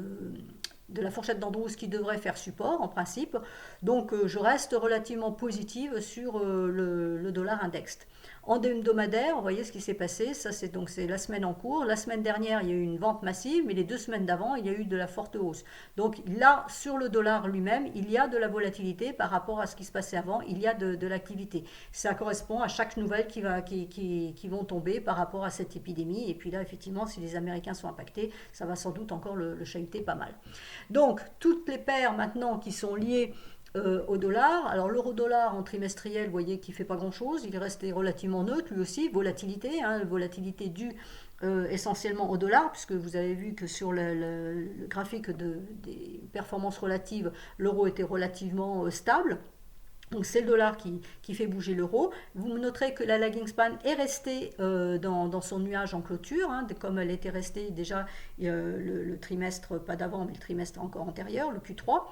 [SPEAKER 1] de la fourchette d'Andrews qui devrait faire support en principe. Donc je reste relativement positive sur le dollar index. En hebdomadaire, vous voyez ce qui s'est passé, ça c'est donc c'est la semaine en cours. La semaine dernière, il y a eu une vente massive, mais les 2 semaines d'avant, il y a eu de la forte hausse. Donc là, sur le dollar lui-même, il y a de la volatilité par rapport à ce qui se passait avant, il y a de l'activité. Ça correspond à chaque nouvelle qui vont tomber par rapport à cette épidémie. Et puis là, effectivement, si les Américains sont impactés, ça va sans doute encore le chahuter pas mal. Donc, toutes les paires maintenant qui sont liées au dollar. Alors l'euro-dollar en trimestriel, vous voyez qu'il ne fait pas grand-chose, il est resté relativement neutre, lui aussi, volatilité, volatilité due essentiellement au dollar, puisque vous avez vu que sur le graphique des performances relatives, l'euro était relativement stable. Donc c'est le dollar qui fait bouger l'euro. Vous noterez que la lagging span est restée dans son nuage en clôture, comme elle était restée déjà le trimestre, pas d'avant, mais le trimestre encore antérieur, le Q3.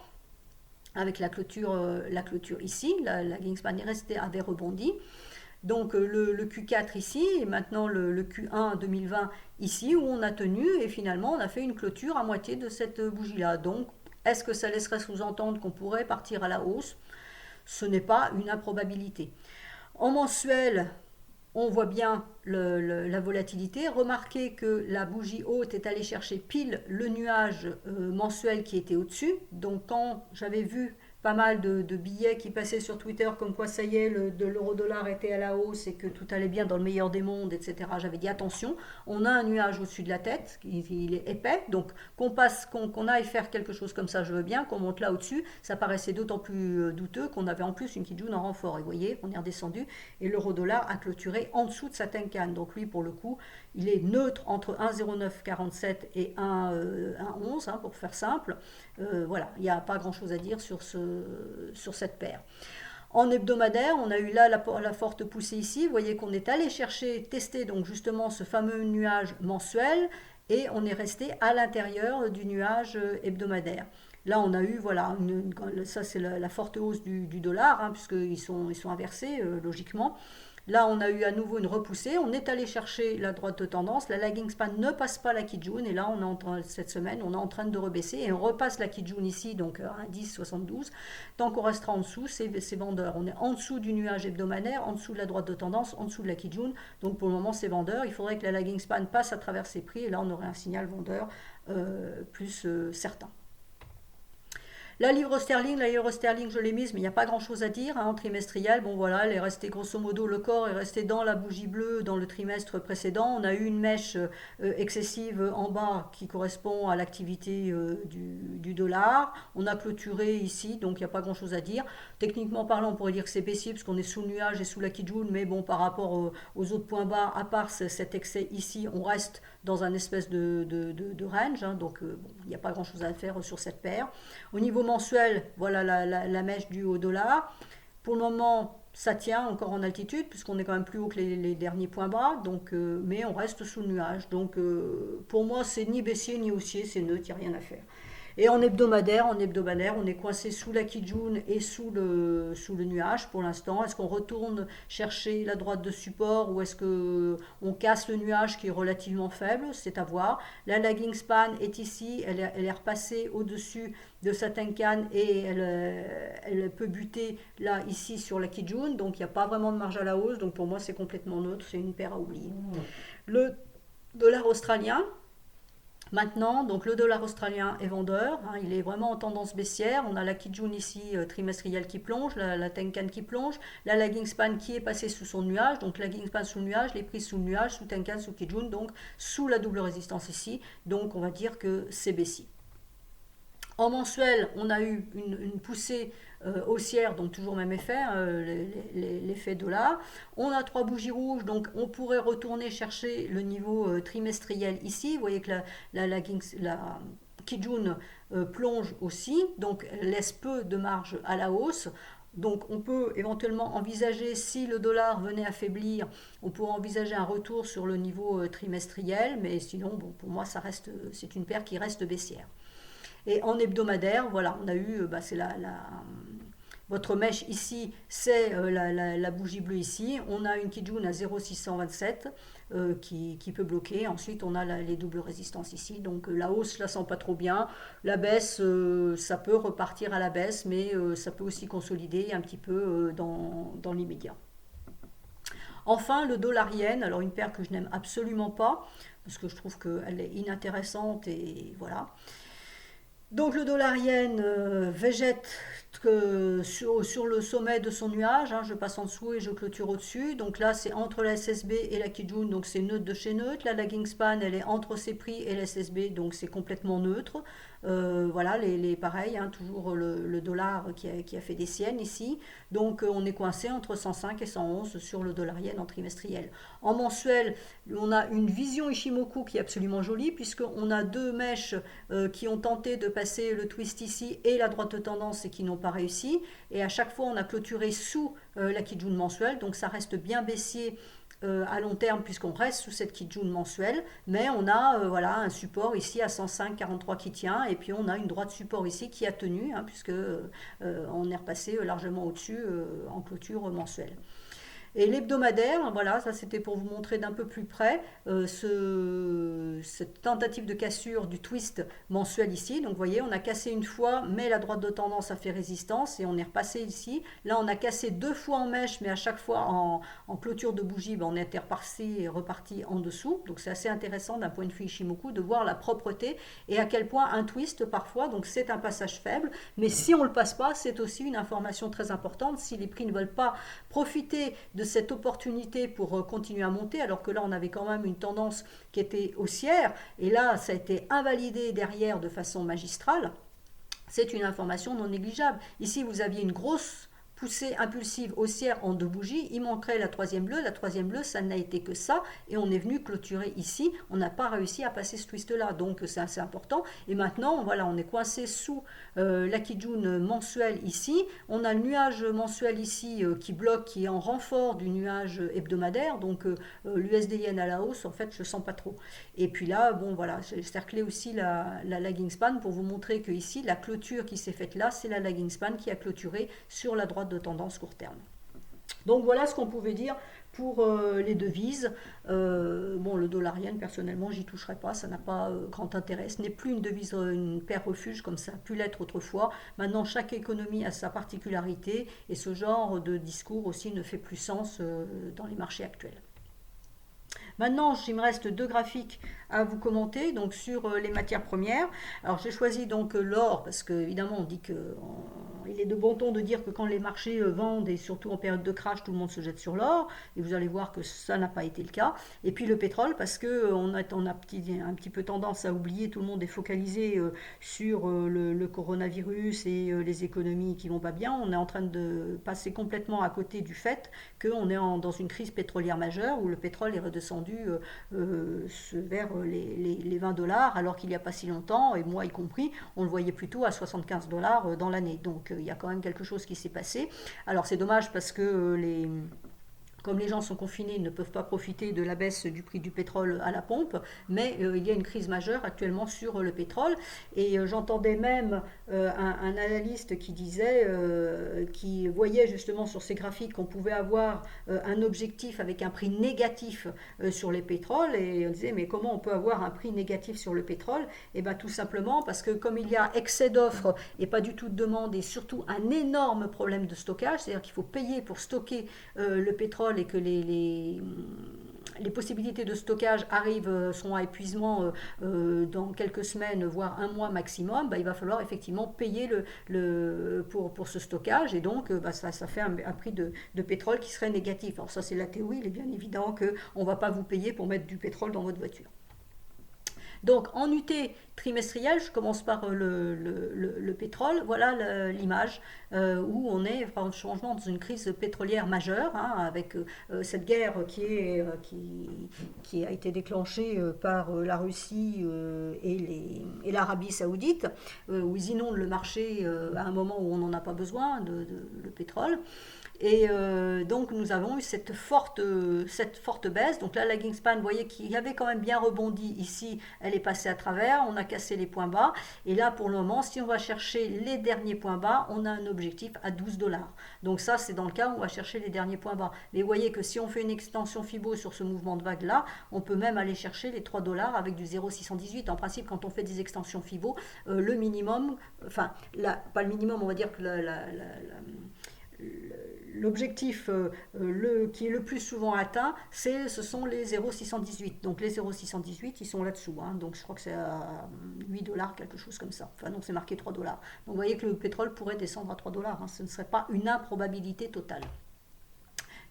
[SPEAKER 1] Avec la clôture ici, la lagging span est restée, avait rebondi. Donc le Q4 ici, et maintenant le Q1 2020 ici, où on a tenu, et finalement on a fait une clôture à moitié de cette bougie-là. Donc est-ce que ça laisserait sous-entendre qu'on pourrait partir à la hausse? Ce n'est pas une improbabilité. En mensuel, on voit bien la volatilité. Remarquez que la bougie haute est allée chercher pile le nuage mensuel qui était au-dessus. Donc quand j'avais vu pas mal de billets qui passaient sur Twitter comme quoi ça y est, l'euro-dollar était à la hausse et que tout allait bien dans le meilleur des mondes, etc. J'avais dit attention, on a un nuage au-dessus de la tête, il est épais, donc qu'on aille faire quelque chose comme ça, je veux bien, qu'on monte là au-dessus, ça paraissait d'autant plus douteux qu'on avait en plus une Kijun en renfort. Et vous voyez, on est redescendu et l'euro-dollar a clôturé en dessous de sa Tenkan. Donc lui, pour le coup, il est neutre entre 1,0947 et 1,11, pour faire simple. Voilà, il n'y a pas grand-chose à dire sur cette paire. En hebdomadaire, on a eu là la forte poussée ici. Vous voyez qu'on est allé tester donc justement ce fameux nuage mensuel et on est resté à l'intérieur du nuage hebdomadaire. Là, on a eu, voilà, ça c'est la forte hausse du dollar, puisqu'ils sont inversés logiquement. Là, on a eu à nouveau une repoussée. On est allé chercher la droite de tendance. La lagging span ne passe pas la Kijun. Et là, cette semaine, on est en train de rebaisser. Et on repasse la Kijun ici, donc à 10,72. Tant qu'on restera en dessous, c'est vendeur. On est en dessous du nuage hebdomadaire, en dessous de la droite de tendance, en dessous de la Kijun. Donc pour le moment, c'est vendeur. Il faudrait que la lagging span passe à travers ces prix. Et là, on aurait un signal vendeur plus certain. La livre sterling, je l'ai mise, mais il n'y a pas grand-chose à dire en trimestriel. Bon voilà, elle est restée grosso modo, le corps est resté dans la bougie bleue dans le trimestre précédent. On a eu une mèche excessive en bas qui correspond à l'activité du dollar. On a clôturé ici, donc il n'y a pas grand-chose à dire. Techniquement parlant, on pourrait dire que c'est baissier parce qu'on est sous le nuage et sous la Kijun, mais bon, par rapport aux autres points bas, à part cet excès ici, on reste dans un espèce de range, donc bon, il n'y a pas grand-chose à faire sur cette paire. Au niveau mensuel, voilà la mèche due au dollar. Pour le moment, ça tient encore en altitude, puisqu'on est quand même plus haut que les derniers points bas, donc, mais on reste sous le nuage. Donc pour moi, c'est ni baissier ni haussier, c'est neutre, il n'y a rien à faire. Et en hebdomadaire, on est coincé sous la Kijun et sous le nuage pour l'instant. Est-ce qu'on retourne chercher la droite de support ou est-ce qu'on casse le nuage qui est relativement faible? C'est à voir. La lagging span est ici, elle est repassée au-dessus de sa Tenkan et elle peut buter là, ici, sur la Kijun. Donc il n'y a pas vraiment de marge à la hausse. Donc pour moi, c'est complètement neutre, c'est une paire à oublier. Le dollar australien. Maintenant, donc le dollar australien est vendeur, il est vraiment en tendance baissière. On a la Kijun ici trimestrielle qui plonge, la Tenkan qui plonge, la lagging span qui est passée sous son nuage, donc lagging span sous le nuage, les prix sous le nuage, sous Tenkan, sous Kijun, donc sous la double résistance ici. Donc on va dire que c'est baissier. En mensuel, on a eu une poussée haussière, donc toujours même effet, l'effet dollar. On a 3 bougies rouges, donc on pourrait retourner chercher le niveau trimestriel ici. Vous voyez que la Kijun plonge aussi, donc laisse peu de marge à la hausse. Donc on peut éventuellement envisager, si le dollar venait à faiblir, on pourrait envisager un retour sur le niveau trimestriel, mais sinon, bon, pour moi, c'est une paire qui reste baissière. Et en hebdomadaire, voilà, on a eu, c'est votre mèche ici, c'est la bougie bleue ici. On a une Kijun à 0,627 qui peut bloquer. Ensuite, on a les doubles résistances ici. Donc la hausse, je la sens pas trop bien. La baisse, ça peut repartir à la baisse, mais ça peut aussi consolider un petit peu dans l'immédiat. Enfin, le dollar yen, alors une paire que je n'aime absolument pas, parce que je trouve qu'elle est inintéressante et voilà. Donc le dollar yen végète sur le sommet de son nuage, hein, je passe en dessous et je clôture au-dessus. Donc là c'est entre la SSB et la Kijun, donc c'est neutre de chez neutre. La lagging span elle est entre ses prix et la SSB, donc c'est complètement neutre. Voilà, pareil, hein, toujours le dollar qui a fait des siennes ici. Donc on est coincé entre 105 et 111 sur le dollar yen en trimestriel. En mensuel, on a une vision Ishimoku qui est absolument jolie, puisqu'on a deux mèches qui ont tenté de passer le twist ici et la droite de tendance et qui n'ont pas réussi. Et à chaque fois, on a clôturé sous la Kijun mensuelle, donc ça reste bien baissier à long terme puisqu'on reste sous cette Kijun mensuelle, mais on a voilà, un support ici à 105,43 qui tient, et puis on a une droite support ici qui a tenu, hein, puisque on est repassé largement au-dessus en clôture mensuelle. Et l'hebdomadaire, voilà, ça c'était pour vous montrer d'un peu plus près cette tentative de cassure du twist mensuel ici. Donc vous voyez, on a cassé une fois, mais la droite de tendance a fait résistance et on est repassé ici. Là, on a cassé deux fois en mèche, mais à chaque fois en clôture de bougie, on était reparti et reparti en dessous. Donc c'est assez intéressant d'un point de vue Ishimoku de voir la propreté et à quel point un twist parfois, donc c'est un passage faible, mais si on ne le passe pas, c'est aussi une information très importante. Si les prix ne veulent pas profiter de cette opportunité pour continuer à monter, alors que là on avait quand même une tendance qui était haussière, et là ça a été invalidé derrière de façon magistrale, c'est une information non négligeable. Ici vous aviez une grosse poussée impulsive haussière en deux bougies, il manquerait la troisième bleue, ça n'a été que ça, et on est venu clôturer ici, on n'a pas réussi à passer ce twist là, donc c'est assez important. Et maintenant voilà, on est coincé sous la Kijun mensuelle ici, on a le nuage mensuel ici qui bloque, qui est en renfort du nuage hebdomadaire, donc l'USD yen à la hausse, en fait je le sens pas trop. Et puis là, bon voilà, j'ai cerclé aussi la lagging span pour vous montrer que ici, la clôture qui s'est faite là, c'est la lagging span qui a clôturé sur la droite de tendance court terme. Donc voilà ce qu'on pouvait dire pour les devises. Bon, le dollar yen, personnellement, j'y toucherai pas, ça n'a pas grand intérêt. Ce n'est plus une devise, une paire refuge comme ça a pu l'être autrefois. Maintenant, chaque économie a sa particularité et ce genre de discours aussi ne fait plus sens dans les marchés actuels. Maintenant, il me reste deux graphiques à vous commenter, donc sur les matières premières. Alors j'ai choisi donc l'or, parce qu'évidemment on dit qu'il est de bon ton de dire que quand les marchés vendent, et surtout en période de crash, tout le monde se jette sur l'or, et vous allez voir que ça n'a pas été le cas. Et puis le pétrole, parce qu'on a un petit peu tendance à oublier, tout le monde est focalisé sur le coronavirus et les économies qui vont pas bien. On est en train de passer complètement à côté du fait qu'on est dans une crise pétrolière majeure, où le pétrole est redescendu vers les 20 dollars, alors qu'il n'y a pas si longtemps, et moi y compris, on le voyait plutôt à 75 dollars dans l'année. Donc il y a quand même quelque chose qui s'est passé. Alors c'est dommage parce que comme les gens sont confinés, ils ne peuvent pas profiter de la baisse du prix du pétrole à la pompe, mais il y a une crise majeure actuellement sur le pétrole. Et j'entendais même un analyste qui disait, qui voyait justement sur ces graphiques qu'on pouvait avoir un objectif avec un prix négatif sur les pétroles. Et on disait, mais comment on peut avoir un prix négatif sur le pétrole? Et bien tout simplement parce que comme il y a excès d'offres et pas du tout de demande, et surtout un énorme problème de stockage, c'est-à-dire qu'il faut payer pour stocker le pétrole, et que les possibilités de stockage sont à épuisement dans quelques semaines, voire un mois maximum, il va falloir effectivement payer pour ce stockage, et donc ça fait un prix de pétrole qui serait négatif. Alors ça c'est la théorie, il est bien évident qu'on ne va pas vous payer pour mettre du pétrole dans votre voiture. Donc en unité trimestrielle, je commence par le pétrole. Voilà l'image où on est franchement dans une crise pétrolière majeure, hein, avec cette guerre qui a été déclenchée par la Russie et l'Arabie Saoudite, où ils inondent le marché à un moment où on n'en a pas besoin, le pétrole. Et donc nous avons eu cette forte baisse. Donc là, la lagging span, vous voyez qu'il y avait quand même bien rebondi ici, elle est passée à travers, on a cassé les points bas. Et là, pour le moment, si on va chercher les derniers points bas, on a un objectif à 12 $. Donc ça, c'est dans le cas où on va chercher les derniers points bas. Mais vous voyez que si on fait une extension Fibo sur ce mouvement de vague là, on peut même aller chercher les 3 $ avec du 0,618. En principe, quand on fait des extensions Fibo, le minimum, enfin, pas le minimum, on va dire que l'objectif qui est le plus souvent atteint, ce sont les 0,618. Donc les 0,618, ils sont là-dessous. Hein. Donc je crois que c'est à 8 $, quelque chose comme ça. Enfin non, c'est marqué 3 $. Donc vous voyez que le pétrole pourrait descendre à 3 $. Hein. Ce ne serait pas une improbabilité totale.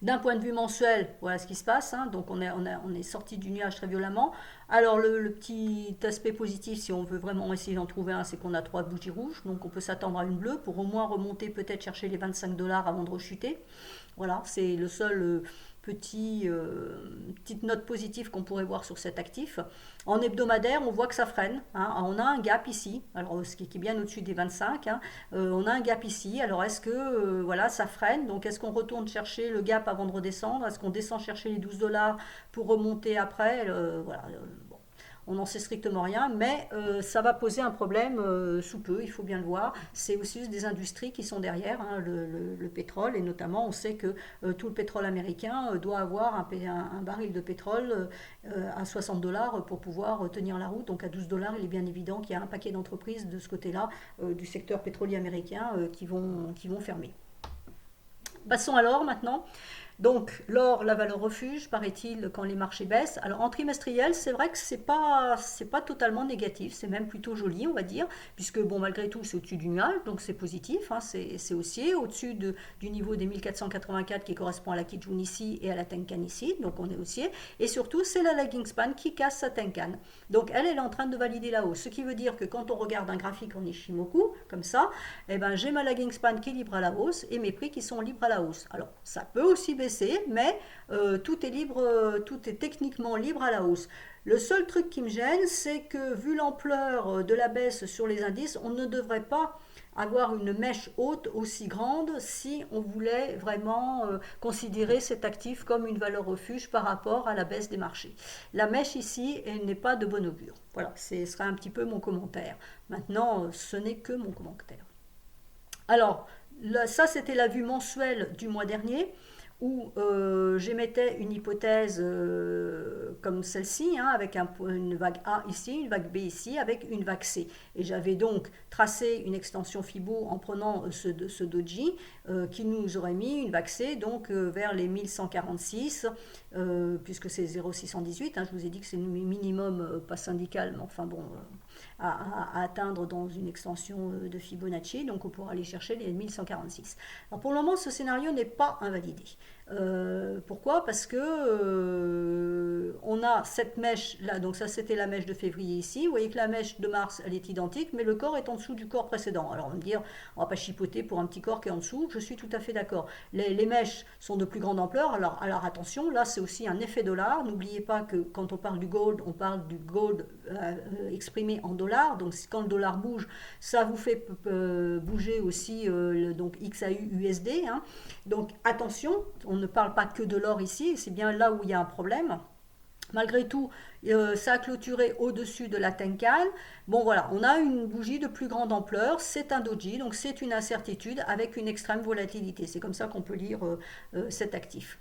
[SPEAKER 1] D'un point de vue mensuel, voilà ce qui se passe. Hein. Donc on est sorti du nuage très violemment. Alors le petit aspect positif, si on veut vraiment essayer d'en trouver un, c'est qu'on a 3 bougies rouges. Donc on peut s'attendre à une bleue pour au moins remonter, peut-être chercher les 25 $ avant de rechuter. Voilà, c'est le seul petite note positive qu'on pourrait voir sur cet actif. En hebdomadaire, on voit que ça freine. Hein. On a un gap ici, alors ce qui est bien au-dessus des 25. Hein. On a un gap ici. Alors est-ce que voilà, ça freine? Donc est-ce qu'on retourne chercher le gap avant de redescendre? Est-ce qu'on descend chercher les 12 $ pour remonter après? Voilà. Bon. On n'en sait strictement rien, mais ça va poser un problème sous peu, il faut bien le voir. C'est aussi des industries qui sont derrière, hein, le pétrole, et notamment on sait que tout le pétrole américain doit avoir un baril de pétrole à 60 $ pour pouvoir tenir la route. Donc à 12 $, il est bien évident qu'il y a un paquet d'entreprises de ce côté-là, du secteur pétrolier américain, qui vont fermer. Passons à l'or maintenant. Donc l'or, la valeur refuge, paraît-il, quand les marchés baissent. Alors en trimestriel, c'est vrai que c'est pas totalement négatif, c'est même plutôt joli, on va dire, puisque bon, malgré tout, c'est au-dessus du nuage, donc c'est positif, hein, c'est haussier, au-dessus du niveau des 1484 qui correspond à la Kijun ici et à la Tenkan ici, donc on est haussier, et surtout c'est la lagging span qui casse sa Tenkan. Donc elle est en train de valider la hausse, ce qui veut dire que quand on regarde un graphique en Ishimoku, comme ça, eh ben, j'ai ma lagging span qui est libre à la hausse et mes prix qui sont libres à la hausse. Alors ça peut aussi baisser, mais tout est libre, tout est techniquement libre à la hausse. Le seul truc qui me gêne, c'est que vu l'ampleur de la baisse sur les indices, on ne devrait pas avoir une mèche haute aussi grande si on voulait vraiment considérer cet actif comme une valeur refuge par rapport à la baisse des marchés. La mèche ici, elle n'est pas de bon augure. Voilà, ce sera un petit peu mon commentaire. Maintenant, ce n'est que mon commentaire. Alors, ça c'était la vue mensuelle du mois dernier, où j'émettais une hypothèse comme celle-ci, hein, avec une vague A ici, une vague B ici, avec une vague C. Et j'avais donc tracé une extension Fibo en prenant ce doji qui nous aurait mis une vague C donc vers les 1146, puisque c'est 0,618. Hein, je vous ai dit que c'est le minimum, pas syndical, mais enfin bon, à atteindre dans une extension de Fibonacci. Donc on pourra aller chercher les 1146. Alors pour le moment, ce scénario n'est pas invalidé. Pourquoi? Parce que on a cette mèche là, donc ça c'était la mèche de février ici, vous voyez que la mèche de mars elle est identique, mais le corps est en dessous du corps précédent. Alors on va me dire, on va pas chipoter pour un petit corps qui est en dessous, je suis tout à fait d'accord. Les mèches sont de plus grande ampleur, alors attention, là c'est aussi un effet dollar, n'oubliez pas que quand on parle du gold, on parle du gold exprimé en dollars, donc quand le dollar bouge, ça vous fait bouger aussi donc XAU USD, hein. Donc attention, on ne parle pas que de l'or ici, c'est bien là où il y a un problème. Malgré tout, ça a clôturé au-dessus de la Tenkan. Bon voilà, on a une bougie de plus grande ampleur, c'est un doji, donc c'est une incertitude avec une extrême volatilité. C'est comme ça qu'on peut lire cet actif.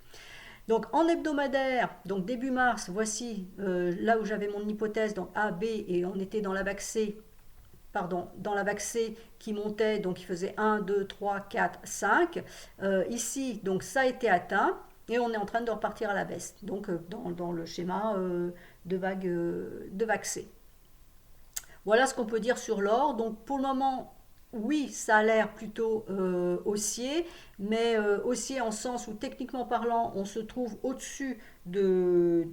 [SPEAKER 1] Donc en hebdomadaire, donc début mars, voici là où j'avais mon hypothèse, donc A, B, et on était dans la vague C, dans la vague C qui montait, donc il faisait 1, 2, 3, 4, 5. Ici, donc ça a été atteint. Et on est en train de repartir à la baisse, donc dans le schéma de vague C. Voilà ce qu'on peut dire sur l'or. Donc pour le moment, oui, ça a l'air plutôt haussier, mais haussier en sens où techniquement parlant, on se trouve au-dessus de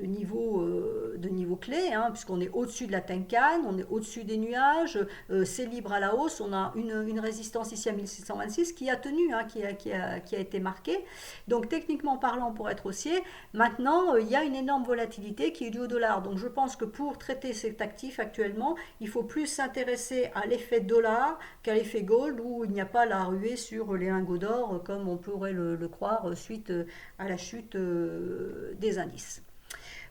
[SPEAKER 1] niveau clé, hein, puisqu'on est au-dessus de la Tenkan, on est au-dessus des nuages, c'est libre à la hausse, on a une résistance ici à 1626 qui a tenu, hein, qui a été marquée. Donc techniquement parlant, pour être haussier, maintenant il y a une énorme volatilité qui est due au dollar. Donc je pense que pour traiter cet actif actuellement, il faut plus s'intéresser à l'effet dollar qu'à l'effet gold, où il n'y a pas la ruée sur les lingots d'or, comme on pourrait le croire suite à la chute des indices.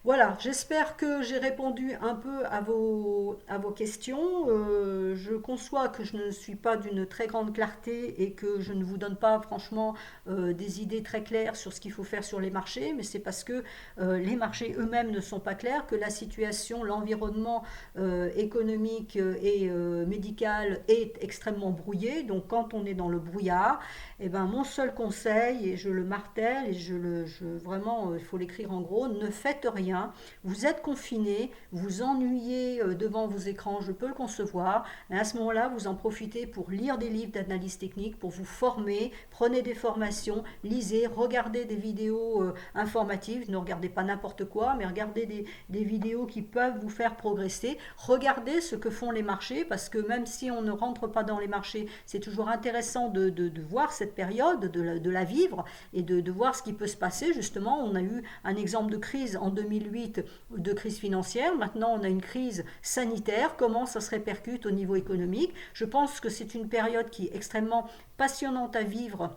[SPEAKER 1] Voilà, j'espère que j'ai répondu un peu à vos questions. Je conçois que je ne suis pas d'une très grande clarté et que je ne vous donne pas franchement des idées très claires sur ce qu'il faut faire sur les marchés, mais c'est parce que les marchés eux-mêmes ne sont pas clairs, que la situation, l'environnement économique et médical est extrêmement brouillé. Donc quand on est dans le brouillard, eh ben, mon seul conseil, et je le martèle, et vraiment, il faut l'écrire en gros, ne faites rien. Vous êtes confiné, vous ennuyez devant vos écrans, je peux le concevoir, mais à ce moment-là, vous en profitez pour lire des livres d'analyse technique, pour vous former, prenez des formations, lisez, regardez des vidéos informatives, ne regardez pas n'importe quoi, mais regardez des vidéos qui peuvent vous faire progresser, regardez ce que font les marchés, parce que même si on ne rentre pas dans les marchés, c'est toujours intéressant de voir cette période, de la vivre, et de voir ce qui peut se passer. Justement, on a eu un exemple de crise en 2008, de crise financière. Maintenant, on a une crise sanitaire. Comment ça se répercute au niveau économique? Je pense que c'est une période qui est extrêmement passionnante à vivre,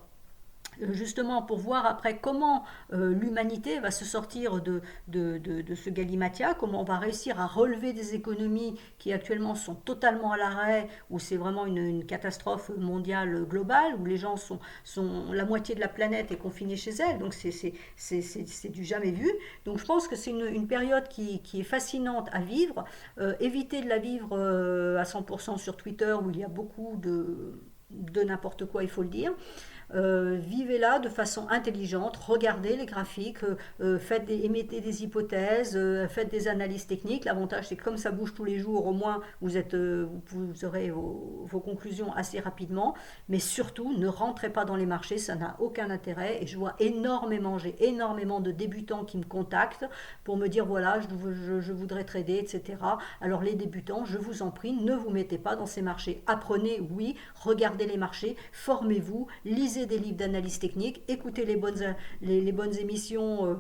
[SPEAKER 1] justement pour voir après comment l'humanité va se sortir de ce galimatia, comment on va réussir à relever des économies qui actuellement sont totalement à l'arrêt, où c'est vraiment une catastrophe mondiale globale, où les gens la moitié de la planète est confinée chez elle, donc c'est du jamais vu. Donc je pense que c'est une période qui est fascinante à vivre. Évitez de la vivre à 100% sur Twitter, où il y a beaucoup de n'importe quoi, il faut le dire. Vivez-la de façon intelligente, regardez les graphiques, émettez des hypothèses, faites des analyses techniques. L'avantage, c'est que comme ça bouge tous les jours, au moins vous aurez vos conclusions assez rapidement. Mais surtout, ne rentrez pas dans les marchés, ça n'a aucun intérêt. Et j'ai énormément de débutants qui me contactent pour me dire voilà, je voudrais trader, etc. Alors les débutants, je vous en prie, ne vous mettez pas dans ces marchés. Apprenez, oui, regardez les marchés, formez-vous, lisez des livres d'analyse technique, écoutez les bonnes émissions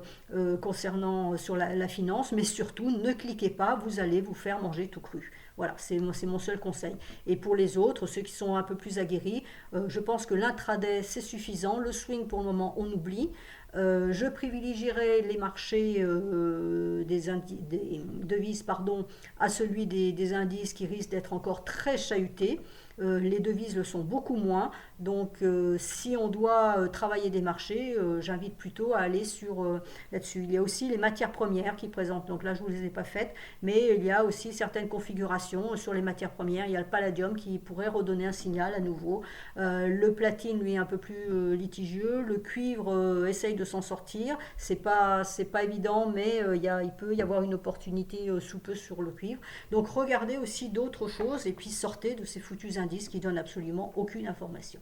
[SPEAKER 1] concernant sur la finance, mais surtout ne cliquez pas, vous allez vous faire manger tout cru. Voilà, c'est mon seul conseil. Et pour les autres, ceux qui sont un peu plus aguerris, je pense que l'intraday c'est suffisant. Le swing pour le moment on oublie. Je privilégierai les marchés des devises à celui des indices qui risquent d'être encore très chahutés. Les devises le sont beaucoup moins. Donc si on doit travailler des marchés, j'invite plutôt à aller là-dessus. Il y a aussi les matières premières qui présentent, donc là je ne vous les ai pas faites, mais il y a aussi certaines configurations sur les matières premières. Il y a le palladium qui pourrait redonner un signal à nouveau. Le platine, lui, est un peu plus litigieux. Le cuivre essaye de s'en sortir. C'est pas évident, mais il peut y avoir une opportunité sous peu sur le cuivre. Donc regardez aussi d'autres choses et puis sortez de ces foutus indices qui donnent absolument aucune information.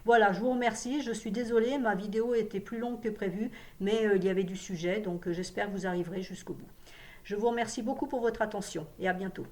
[SPEAKER 1] Voilà, je vous remercie. Je suis désolée, ma vidéo était plus longue que prévu, mais il y avait du sujet, donc j'espère que vous arriverez jusqu'au bout. Je vous remercie beaucoup pour votre attention et à bientôt.